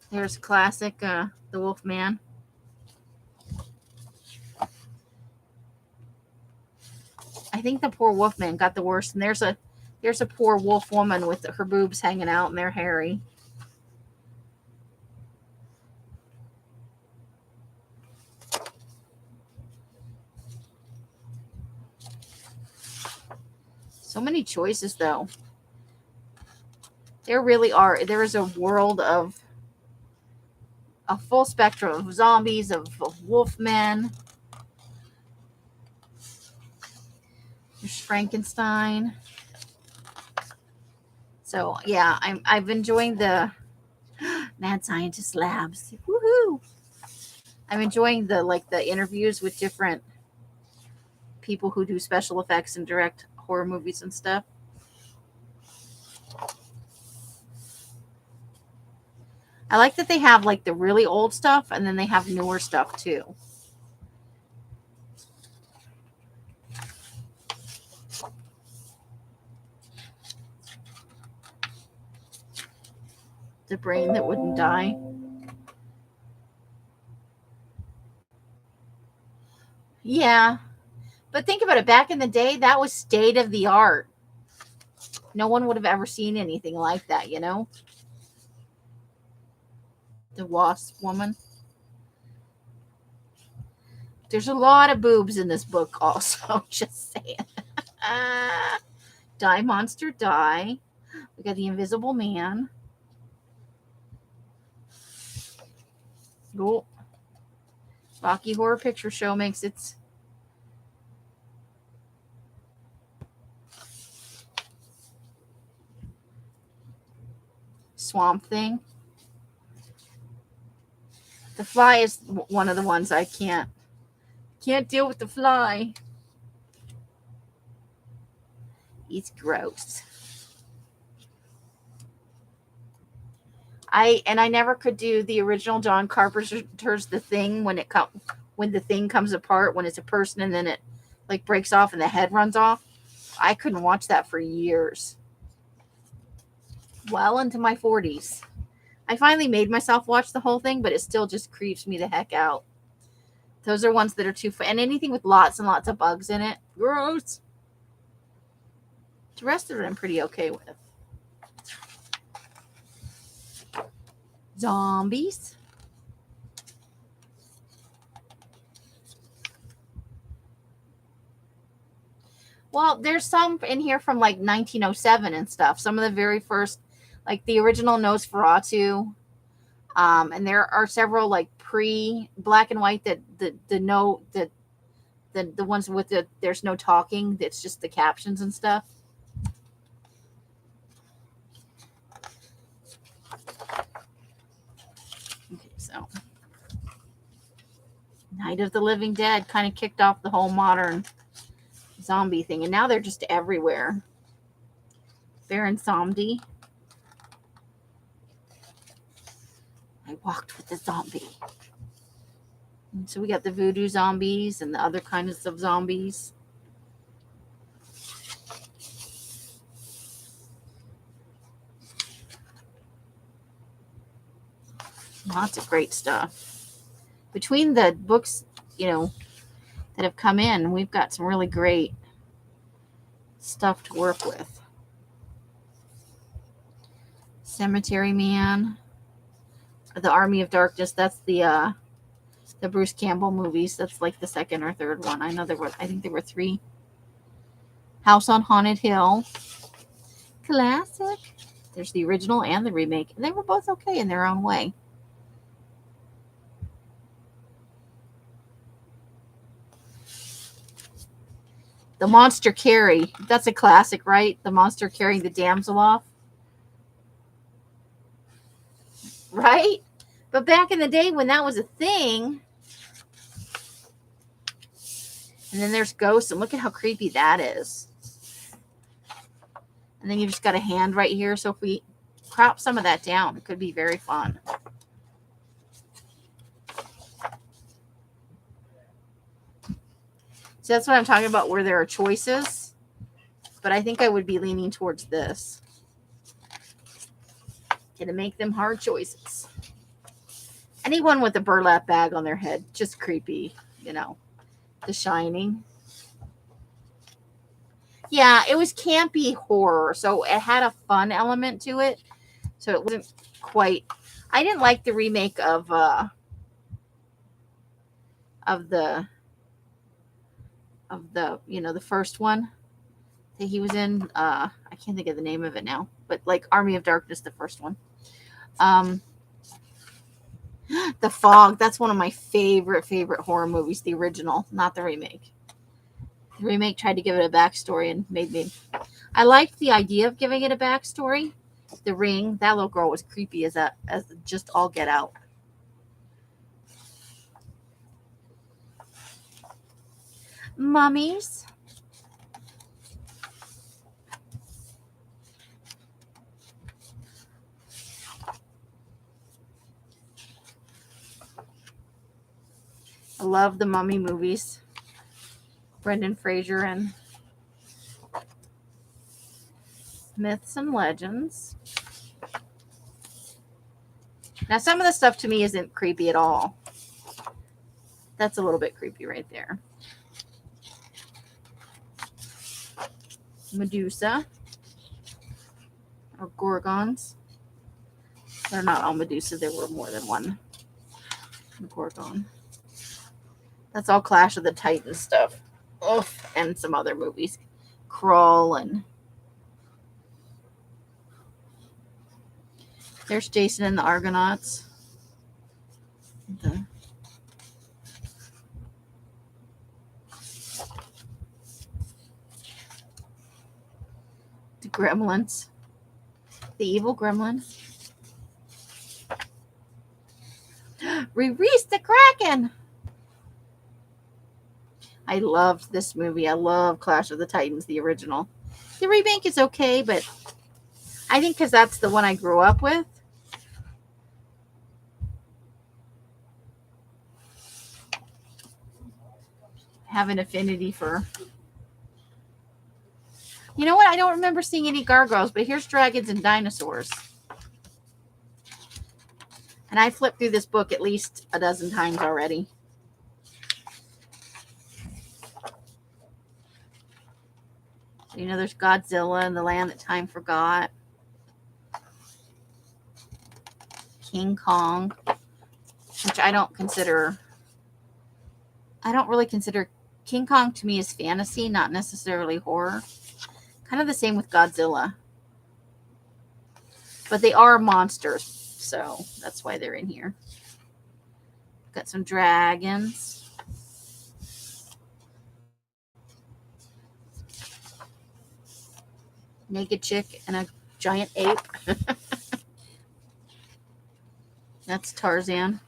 Speaker 1: There's classic The Wolfman. I think the poor Wolfman got the worst, and there's a poor wolf woman with her boobs hanging out and they're hairy. So many choices, though. There really are. There is a world of a full spectrum of zombies, of wolfmen. There's Frankenstein. So yeah, I'm enjoying the Mad Scientist Labs. Woohoo! I'm enjoying the interviews with different people who do special effects and direct horror movies and stuff. I like that they have like the really old stuff, and then they have newer stuff too. the brain that wouldn't die. Yeah. But think about it. Back in the day, that was state of the art. No one would have ever seen anything like that, you know? The wasp woman. There's a lot of boobs in this book also. Just saying. Die Monster Die. We got the Invisible Man. Cool. Rocky Horror Picture Show makes its Swamp Thing. The Fly is one of the ones I can't deal with. The Fly. It's gross. I never could do the original John Carpenter's The Thing when the thing comes apart, when it's a person and then it like breaks off and the head runs off. I couldn't watch that for years. Well into my 40s. I finally made myself watch the whole thing, but it still just creeps me the heck out. Those are ones that are too fun. And anything with lots and lots of bugs in it. Gross. The rest of it I'm pretty okay with. Zombies. Well, there's some in here from like 1907 and stuff. Some of the very first, like the original Nosferatu. And there are several like pre-black and white that the ones with there's no talking. It's just the captions and stuff. Okay, so Night of the Living Dead kind of kicked off the whole modern zombie thing, and now they're just everywhere. Baron Zombie. I walked with the zombie. And so we got the voodoo zombies and the other kinds of zombies. Lots of great stuff. Between the books, that have come in, we've got some really great stuff to work with. Cemetery Man. The Army of Darkness, that's the Bruce Campbell movies. That's like the second or third one. I think there were 3. House on Haunted Hill. Classic. There's the original and the remake. They were both okay in their own way. The Monster Carry. That's a classic, right? The monster carrying the damsel off. Right? But back in the day when that was a thing. And then there's ghosts, and look at how creepy that is. And then you just got a hand right here. So if we crop some of that down, it could be very fun. So that's what I'm talking about, where there are choices. But I think I would be leaning towards this. Gonna make them hard choices. Anyone with a burlap bag on their head, just creepy, The Shining. Yeah, it was campy horror, so it had a fun element to it. So it wasn't quite. I didn't like the remake of the the first one that he was in. I can't think of the name of it now, but like Army of Darkness, the first one. The Fog, that's one of my favorite horror movies, the original, not the remake. The remake tried to give it a backstory and made me. I liked the idea of giving it a backstory. The Ring, that little girl was creepy as just all get out. Mummies. I love the Mummy movies. Brendan Fraser and Myths and Legends. Now, some of the stuff to me isn't creepy at all. That's a little bit creepy right there. Medusa. Or Gorgons. They're not all Medusa. There were more than one Gorgon. That's all Clash of the Titans stuff. Oof. And some other movies. Krull and... There's Jason and the Argonauts. The Gremlins. The evil Gremlins. Release the Kraken! I loved this movie. I love Clash of the Titans, the original. The remake is okay, but I think because that's the one I grew up with. Have an affinity for... You know what? I don't remember seeing any gargoyles, but here's dragons and dinosaurs. And I flipped through this book at least a dozen times already. You know, there's Godzilla and the Land That Time Forgot. King Kong, which I don't really consider King Kong to me is fantasy, not necessarily horror. Kind of the same with Godzilla. But they are monsters, so that's why they're in here. Got some dragons. Naked chick and a giant ape. That's Tarzan.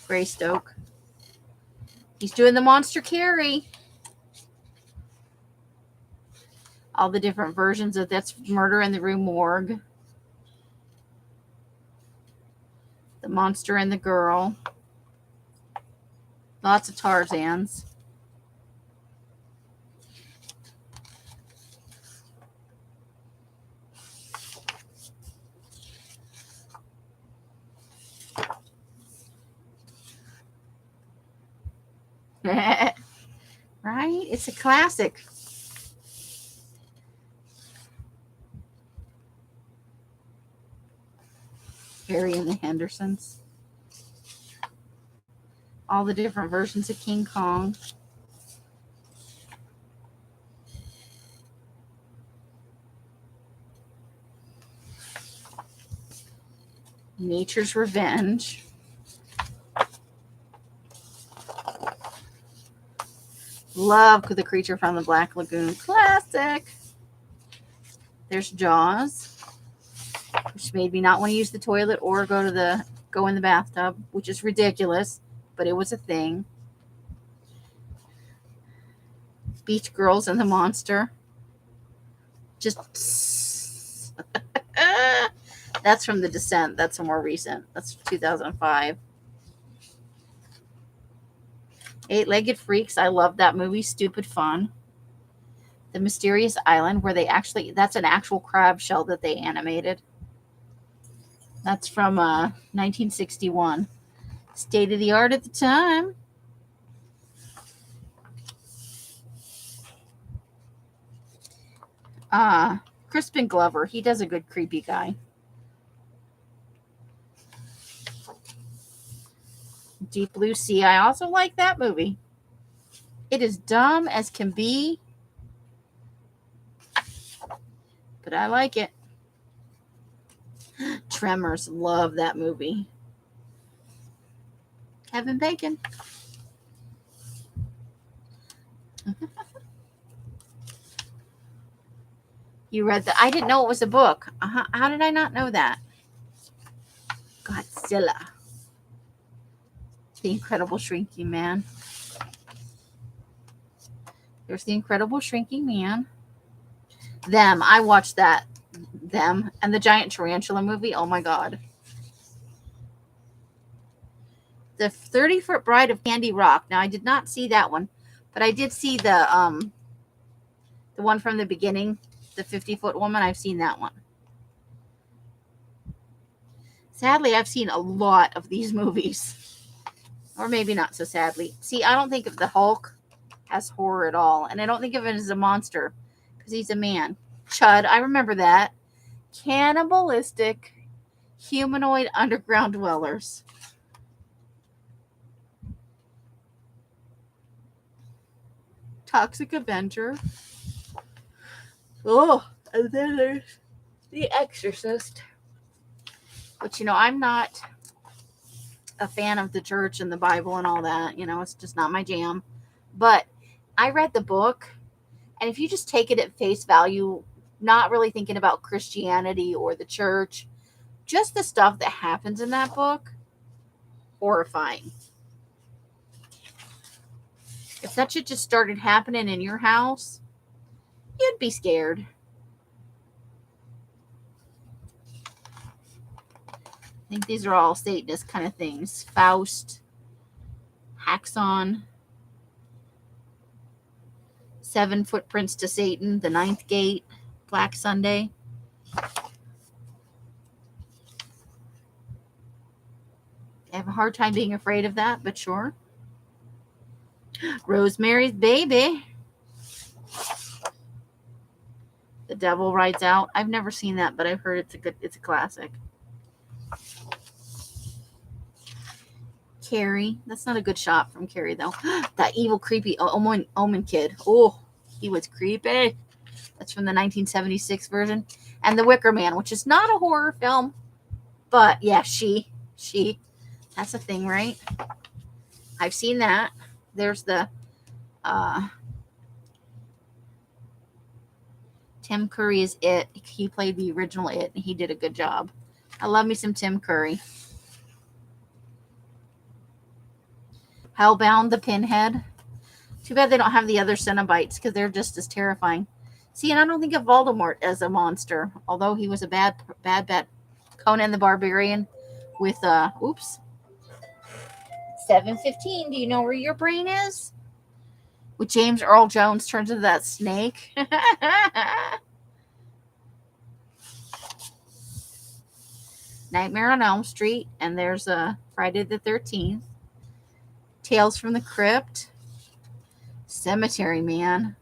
Speaker 1: Greystoke. He's doing the monster carry. All the different versions of That's Murder in the Rue Morgue. The monster and the girl. Lots of Tarzans. Right? It's a classic. Harry and the Hendersons. All the different versions of King Kong. Nature's Revenge. Love The Creature from the Black Lagoon. Classic. There's Jaws, which made me not want to use the toilet or go in the bathtub, which is ridiculous, but it was a thing. Beach Girls and the Monster. Just that's from The Descent. That's a more recent. That's 2005. Eight-Legged Freaks. I love that movie. Stupid fun. The Mysterious Island, where that's an actual crab shell that they animated. That's from 1961. State of the art at the time. Crispin Glover. He does a good creepy guy. Deep Blue Sea. I also like that movie. It is dumb as can be, but I like it. Tremors. Love that movie. Kevin Bacon. You read I didn't know it was a book. How did I not know that? Godzilla. The Incredible Shrinking Man. There's The Incredible Shrinking Man. Them. I watched that. Them. And the Giant Tarantula movie. Oh my God. The 30-Foot Bride of Candy Rock. Now, I did not see that one, but I did see the one from the beginning, the 50-Foot Woman. I've seen that one. Sadly, I've seen a lot of these movies. Or maybe not so sadly. See, I don't think of the Hulk as horror at all. And I don't think of it as a monster because he's a man. Chud, I remember that. Cannibalistic humanoid underground dwellers. Toxic Avenger. Oh, and then there's The Exorcist. But, I'm not a fan of the church and the Bible and all that. It's just not my jam. But I read the book, and if you just take it at face value, not really thinking about Christianity or the church, just the stuff that happens in that book, horrifying. If that shit just started happening in your house, you'd be scared. I think these are all Satanist kind of things. Faust, Haxon, 7 Footprints to Satan, The Ninth Gate, Black Sunday. I have a hard time being afraid of that, but sure. Rosemary's Baby. The Devil Rides Out. I've never seen that, but I've heard it's a classic. Carrie. That's not a good shot from Carrie, though. That evil, creepy Omen kid. Oh, he was creepy. That's from the 1976 version. And The Wicker Man, which is not a horror film. But, yeah, she. That's a thing, right? I've seen that. There's the Tim Curry is It. He played the original It, and he did a good job. I love me some Tim Curry. Hellbound, the Pinhead. Too bad they don't have the other Cenobites, because they're just as terrifying. See, and I don't think of Voldemort as a monster, although he was a bad. Conan the Barbarian with, 7:15. Do you know where your brain is? With James Earl Jones turns into that snake. Nightmare on Elm Street, and there's a Friday the 13th. Tales from the Crypt. Cemetery Man.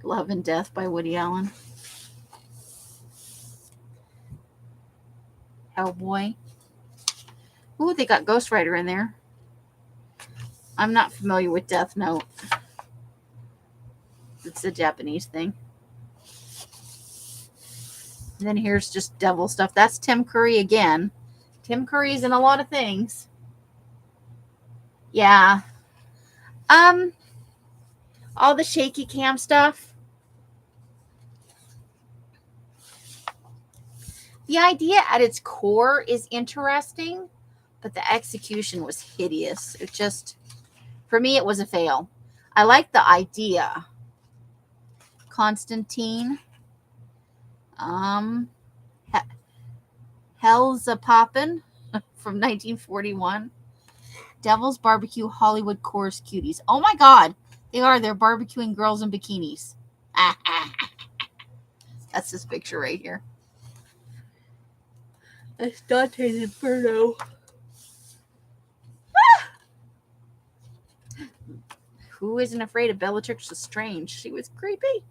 Speaker 1: Love and Death by Woody Allen. Hellboy. Ooh, they got Ghost Rider in there. I'm not familiar with Death Note. It's a Japanese thing. And then here's just devil stuff. That's Tim Curry again. Tim Curry's in a lot of things. Yeah. All the shaky cam stuff. The idea at its core is interesting, but the execution was hideous. It just, for me, it was a fail. I like the idea. Constantine. Hell's a Poppin' from 1941. Devil's Barbecue Hollywood Chorus Cuties. Oh my God. They are. They're barbecuing girls in bikinis. That's this picture right here. That's Dante's Inferno. Who isn't afraid of Bellatrix Lestrange? She was creepy.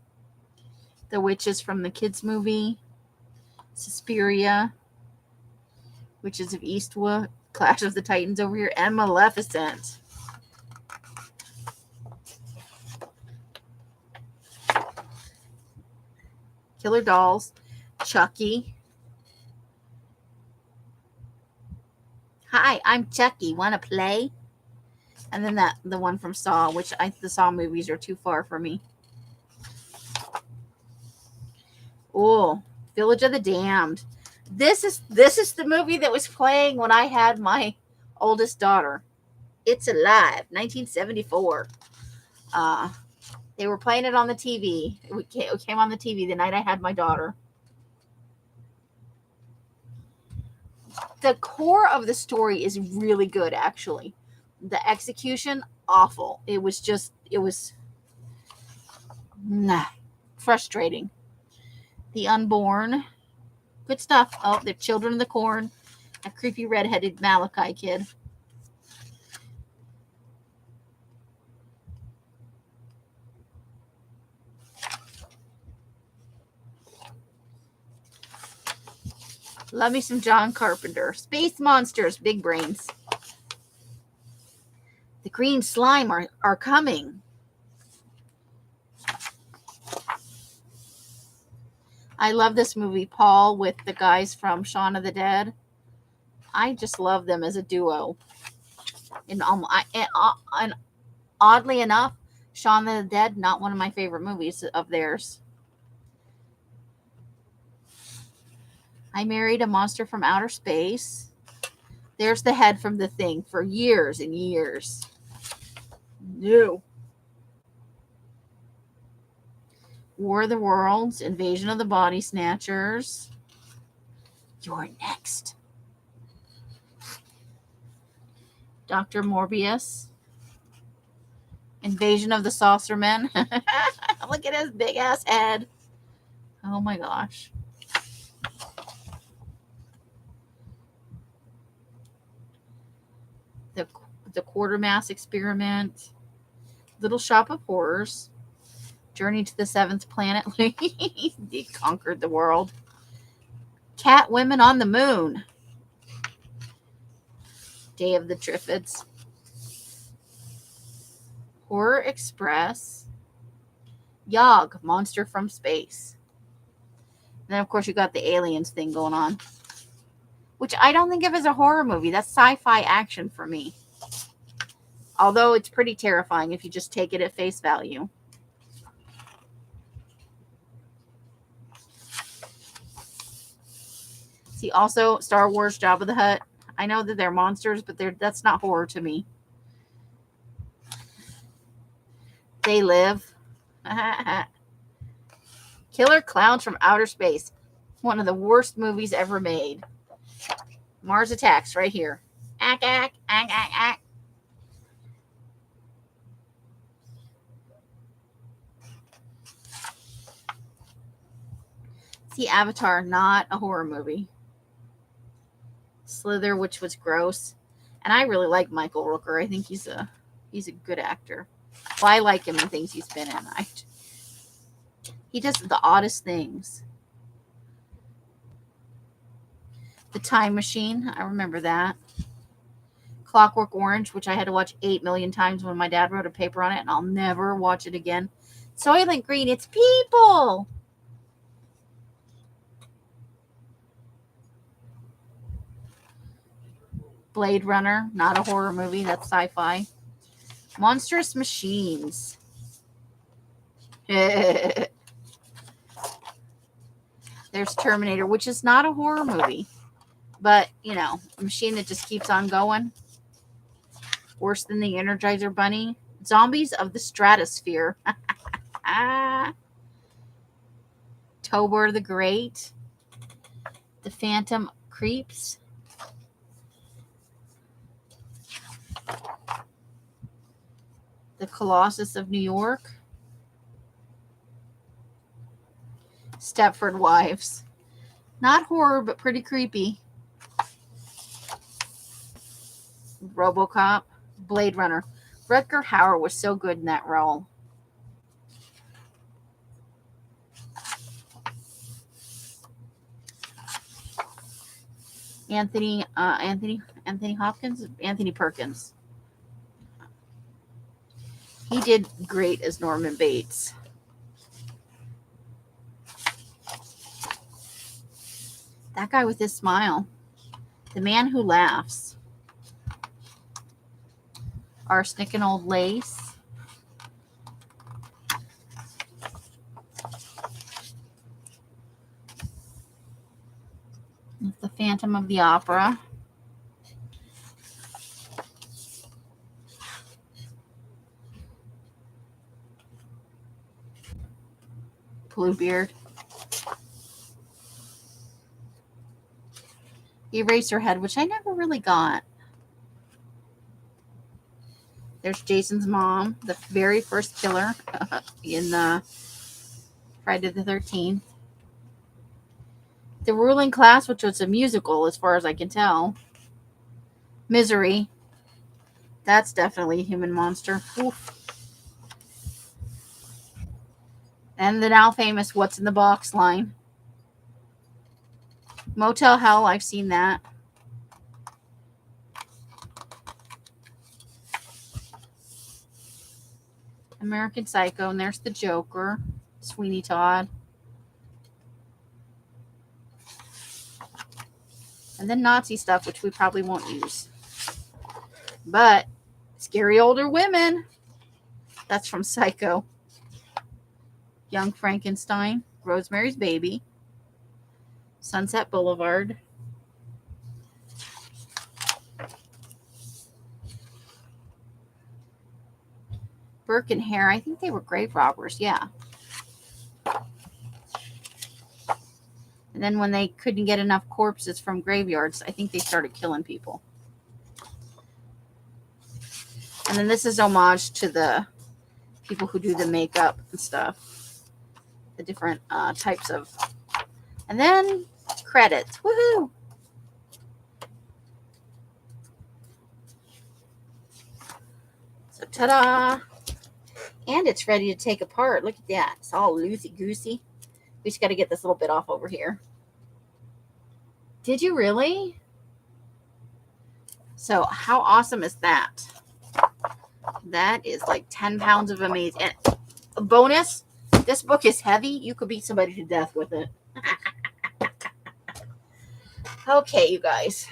Speaker 1: The Witches from the kids movie. Suspiria. Witches of Eastwood. Clash of the Titans over here. And Maleficent. Killer Dolls. Chucky. Hi, I'm Chucky. Want to play? And then the one from Saw, which the Saw movies are too far for me. Oh, Village of the Damned. This is the movie that was playing when I had my oldest daughter. It's Alive, 1974. They were playing it on the TV. It came on the TV the night I had my daughter. The core of the story is really good, actually. The execution, awful. It was frustrating. The Unborn. Good stuff. Oh, they're Children of the Corn. A creepy redheaded Malachi kid. Love me some John Carpenter. Space Monsters, big brains. The green slime are coming. I love this movie, Paul, with the guys from Shaun of the Dead. I just love them as a duo. And oddly enough, Shaun of the Dead, not one of my favorite movies of theirs. I Married a Monster from Outer Space. There's the head from The Thing for years and years. No. War of the Worlds, Invasion of the Body Snatchers. You're next. Dr. Morbius. Invasion of the Saucermen. Look at his big ass head. Oh my gosh. The Quartermass Experiment. Little Shop of Horrors. Journey to the Seventh Planet. He conquered the world. Cat Women on the Moon. Day of the Triffids. Horror Express. Yog, Monster from Space. And then, of course, you got the aliens thing going on, which I don't think of as a horror movie. That's sci-fi action for me. Although it's pretty terrifying if you just take it at face value. See, also Star Wars Jabba the Hutt. I know that they're monsters, but that's not horror to me. They Live. Killer Clowns from Outer Space. One of the worst movies ever made. Mars Attacks right here. Ack, ack, ack, ack, ack. See, Avatar, not a horror movie. Slither, which was gross. And I really like Michael Rooker. I think he's a good actor. Well, I like him in things he's been in. He does the oddest things. The Time Machine, I remember that. Clockwork Orange, which I had to watch 8 million times when my dad wrote a paper on it, and I'll never watch it again. Soylent Green, it's people! Blade Runner, not a horror movie, that's sci-fi. Monstrous Machines. There's Terminator, which is not a horror movie. But, you know, a machine that just keeps on going. Worse than the Energizer Bunny. Zombies of the Stratosphere. Tober the Great. The Phantom Creeps. The Colossus of New York. Stepford Wives. Not horror, but pretty creepy. RoboCop. Blade Runner. Rutger Hauer was so good in that role. Anthony Hopkins? Anthony Perkins. He did great as Norman Bates. That guy with his smile. The Man Who Laughs. Arsenic and Old Lace. The Phantom of the Opera. Bluebeard. Eraserhead, which I never really got. There's Jason's mom, the very first killer in Friday the 13th. The Ruling Class, which was a musical as far as I can tell. Misery. That's definitely a human monster. Oof. And the now famous What's in the Box line. Motel Hell, I've seen that. American Psycho, and there's the Joker. Sweeney Todd. And then Nazi stuff, which we probably won't use. But Scary Older Women. That's from Psycho. Young Frankenstein. Rosemary's Baby. Sunset Boulevard. Burke and Hare. I think they were grave robbers. Yeah. And then when they couldn't get enough corpses from graveyards, I think they started killing people. And then this is homage to the people who do the makeup and stuff. The different types of. And then credits. Woohoo! So ta-da! And it's ready to take apart. Look at that. It's all loosey-goosey. We just got to get this little bit off over here. Did you really? So how awesome is that? That is like 10 pounds of amazing. And a bonus, this book is heavy. You could beat somebody to death with it. Okay, you guys.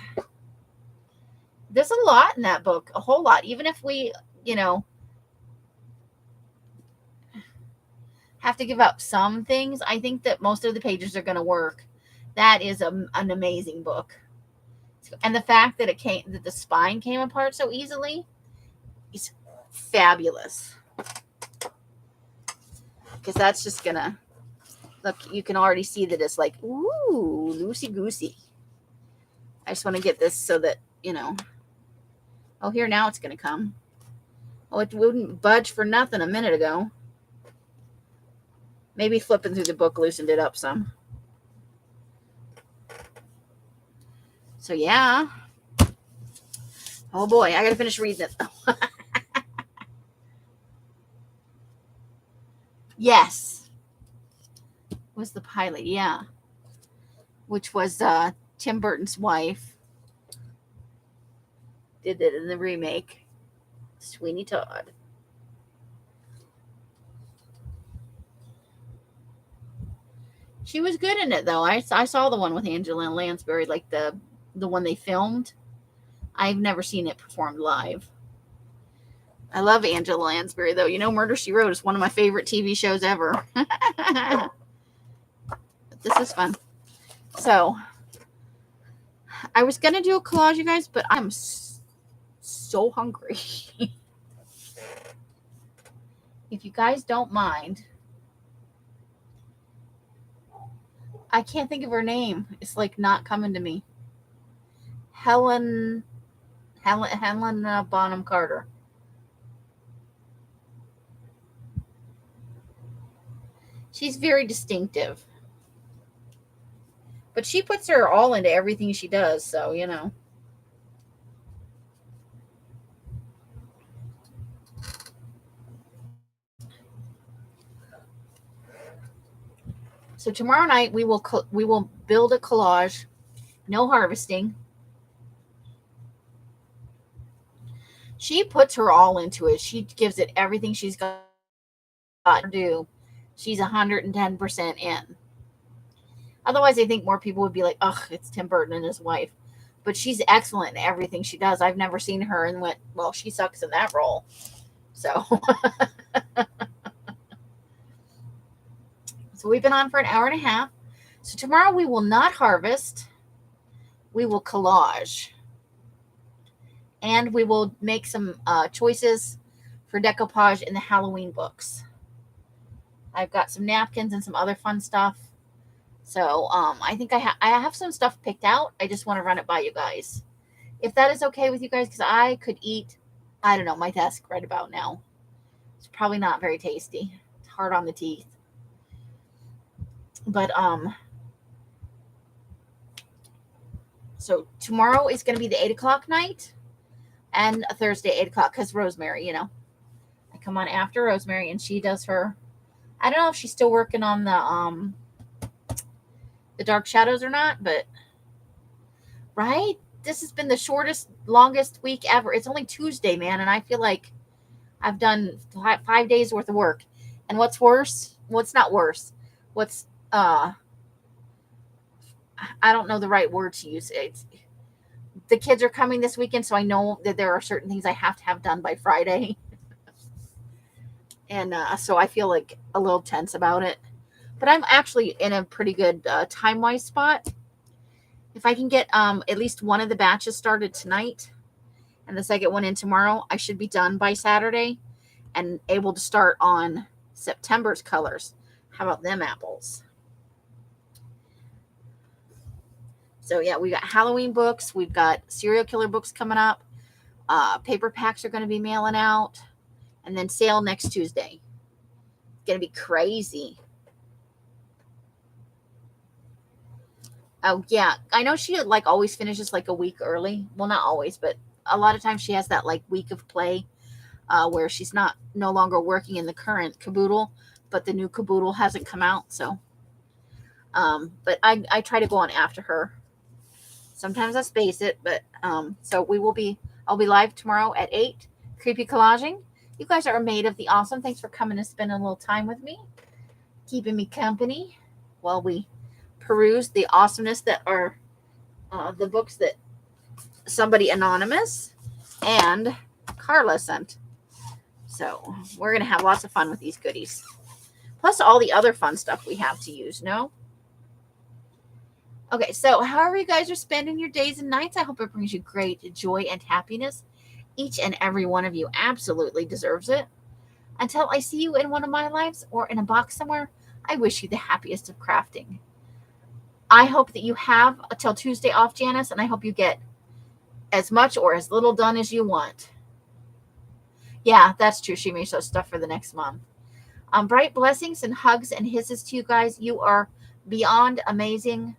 Speaker 1: There's a lot in that book. A whole lot. Even if we, have to give up some things, I think that most of the pages are going to work. That is an amazing book. And the fact that that the spine came apart so easily is fabulous. Because that's just going to, look, you can already see that it's like, ooh, loosey-goosey. I just want to get this so that, oh, here, now it's going to come. Oh, it wouldn't budge for nothing a minute ago. Maybe flipping through the book loosened it up some. So, yeah. Oh, boy. I got to finish reading it. Yes. Was the pilot. Yeah. Which was Tim Burton's wife. Did it in the remake. Sweeney Todd. She was good in it, though. I saw the one with Angela Lansbury, like the one they filmed. I've never seen it performed live. I love Angela Lansbury, though. Murder, She Wrote is one of my favorite TV shows ever. This is fun. So, I was going to do a collage, you guys, but I'm so hungry. If you guys don't mind, I can't think of her name. It's like not coming to me. Helen Bonham Carter. She's very distinctive. But she puts her all into everything she does, so, So tomorrow night we will build a collage. No harvesting. She puts her all into it. She gives it everything she's got to do. She's 110% in. Otherwise, I think more people would be like, ugh, it's Tim Burton and his wife. But she's excellent in everything she does. I've never seen her and went, well, she sucks in that role. So... So we've been on for an hour and a half. So tomorrow we will not harvest. We will collage. And we will make some choices for decoupage in the Halloween books. I've got some napkins and some other fun stuff. So I think I have some stuff picked out. I just want to run it by you guys. If that is okay with you guys, because I could eat, I don't know, my desk right about now. It's probably not very tasty. It's hard on the teeth. But So tomorrow is going to be the 8 o'clock night, and a Thursday 8 o'clock, because Rosemary, I come on after Rosemary, and she does her. I don't know if she's still working on the Dark Shadows or not, but right, this has been the shortest, longest week ever. It's only Tuesday, man, and I feel like I've done 5 days worth of work. And what's worse? What's not worse? What's I don't know the right word to use. The kids are coming this weekend, so I know that there are certain things I have to have done by Friday. And so I feel like a little tense about it. But I'm actually in a pretty good time-wise spot. If I can get at least one of the batches started tonight and the second one in tomorrow, I should be done by Saturday and able to start on September's colors. How about them apples? So yeah, we got Halloween books. We've got serial killer books coming up. Paper packs are going to be mailing out. And then sale next Tuesday. It's going to be crazy. Oh, yeah. I know she like always finishes like a week early. Well, not always, but a lot of times she has that like week of play where she's no longer working in the current caboodle, but the new caboodle hasn't come out. So, but I try to go on after her. Sometimes I space it, but so I'll be live tomorrow at 8, Creepy Collaging. You guys are made of the awesome. Thanks for coming and spending a little time with me, keeping me company while we peruse the awesomeness that are the books that somebody anonymous and Carla sent. So we're going to have lots of fun with these goodies. Plus all the other fun stuff we have to use, no? Okay, so however you guys are spending your days and nights, I hope it brings you great joy and happiness. Each and every one of you absolutely deserves it. Until I see you in one of my lives or in a box somewhere, I wish you the happiest of crafting. I hope that you have until Tuesday off, Janice, and I hope you get as much or as little done as you want. Yeah, that's true. She makes those stuff for the next month. Bright blessings and hugs and hisses to you guys. You are beyond amazing.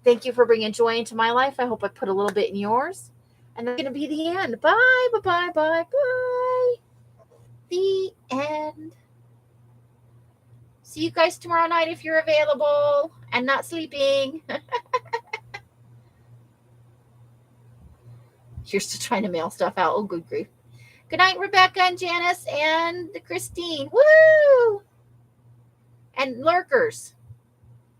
Speaker 1: Thank you for bringing joy into my life. I hope I put a little bit in yours. And that's going to be the end. Bye, bye, bye, bye, bye. The end. See you guys tomorrow night if you're available and not sleeping. You're still trying to mail stuff out. Oh, good grief. Good night, Rebecca and Janice and Christine. Woo! And lurkers.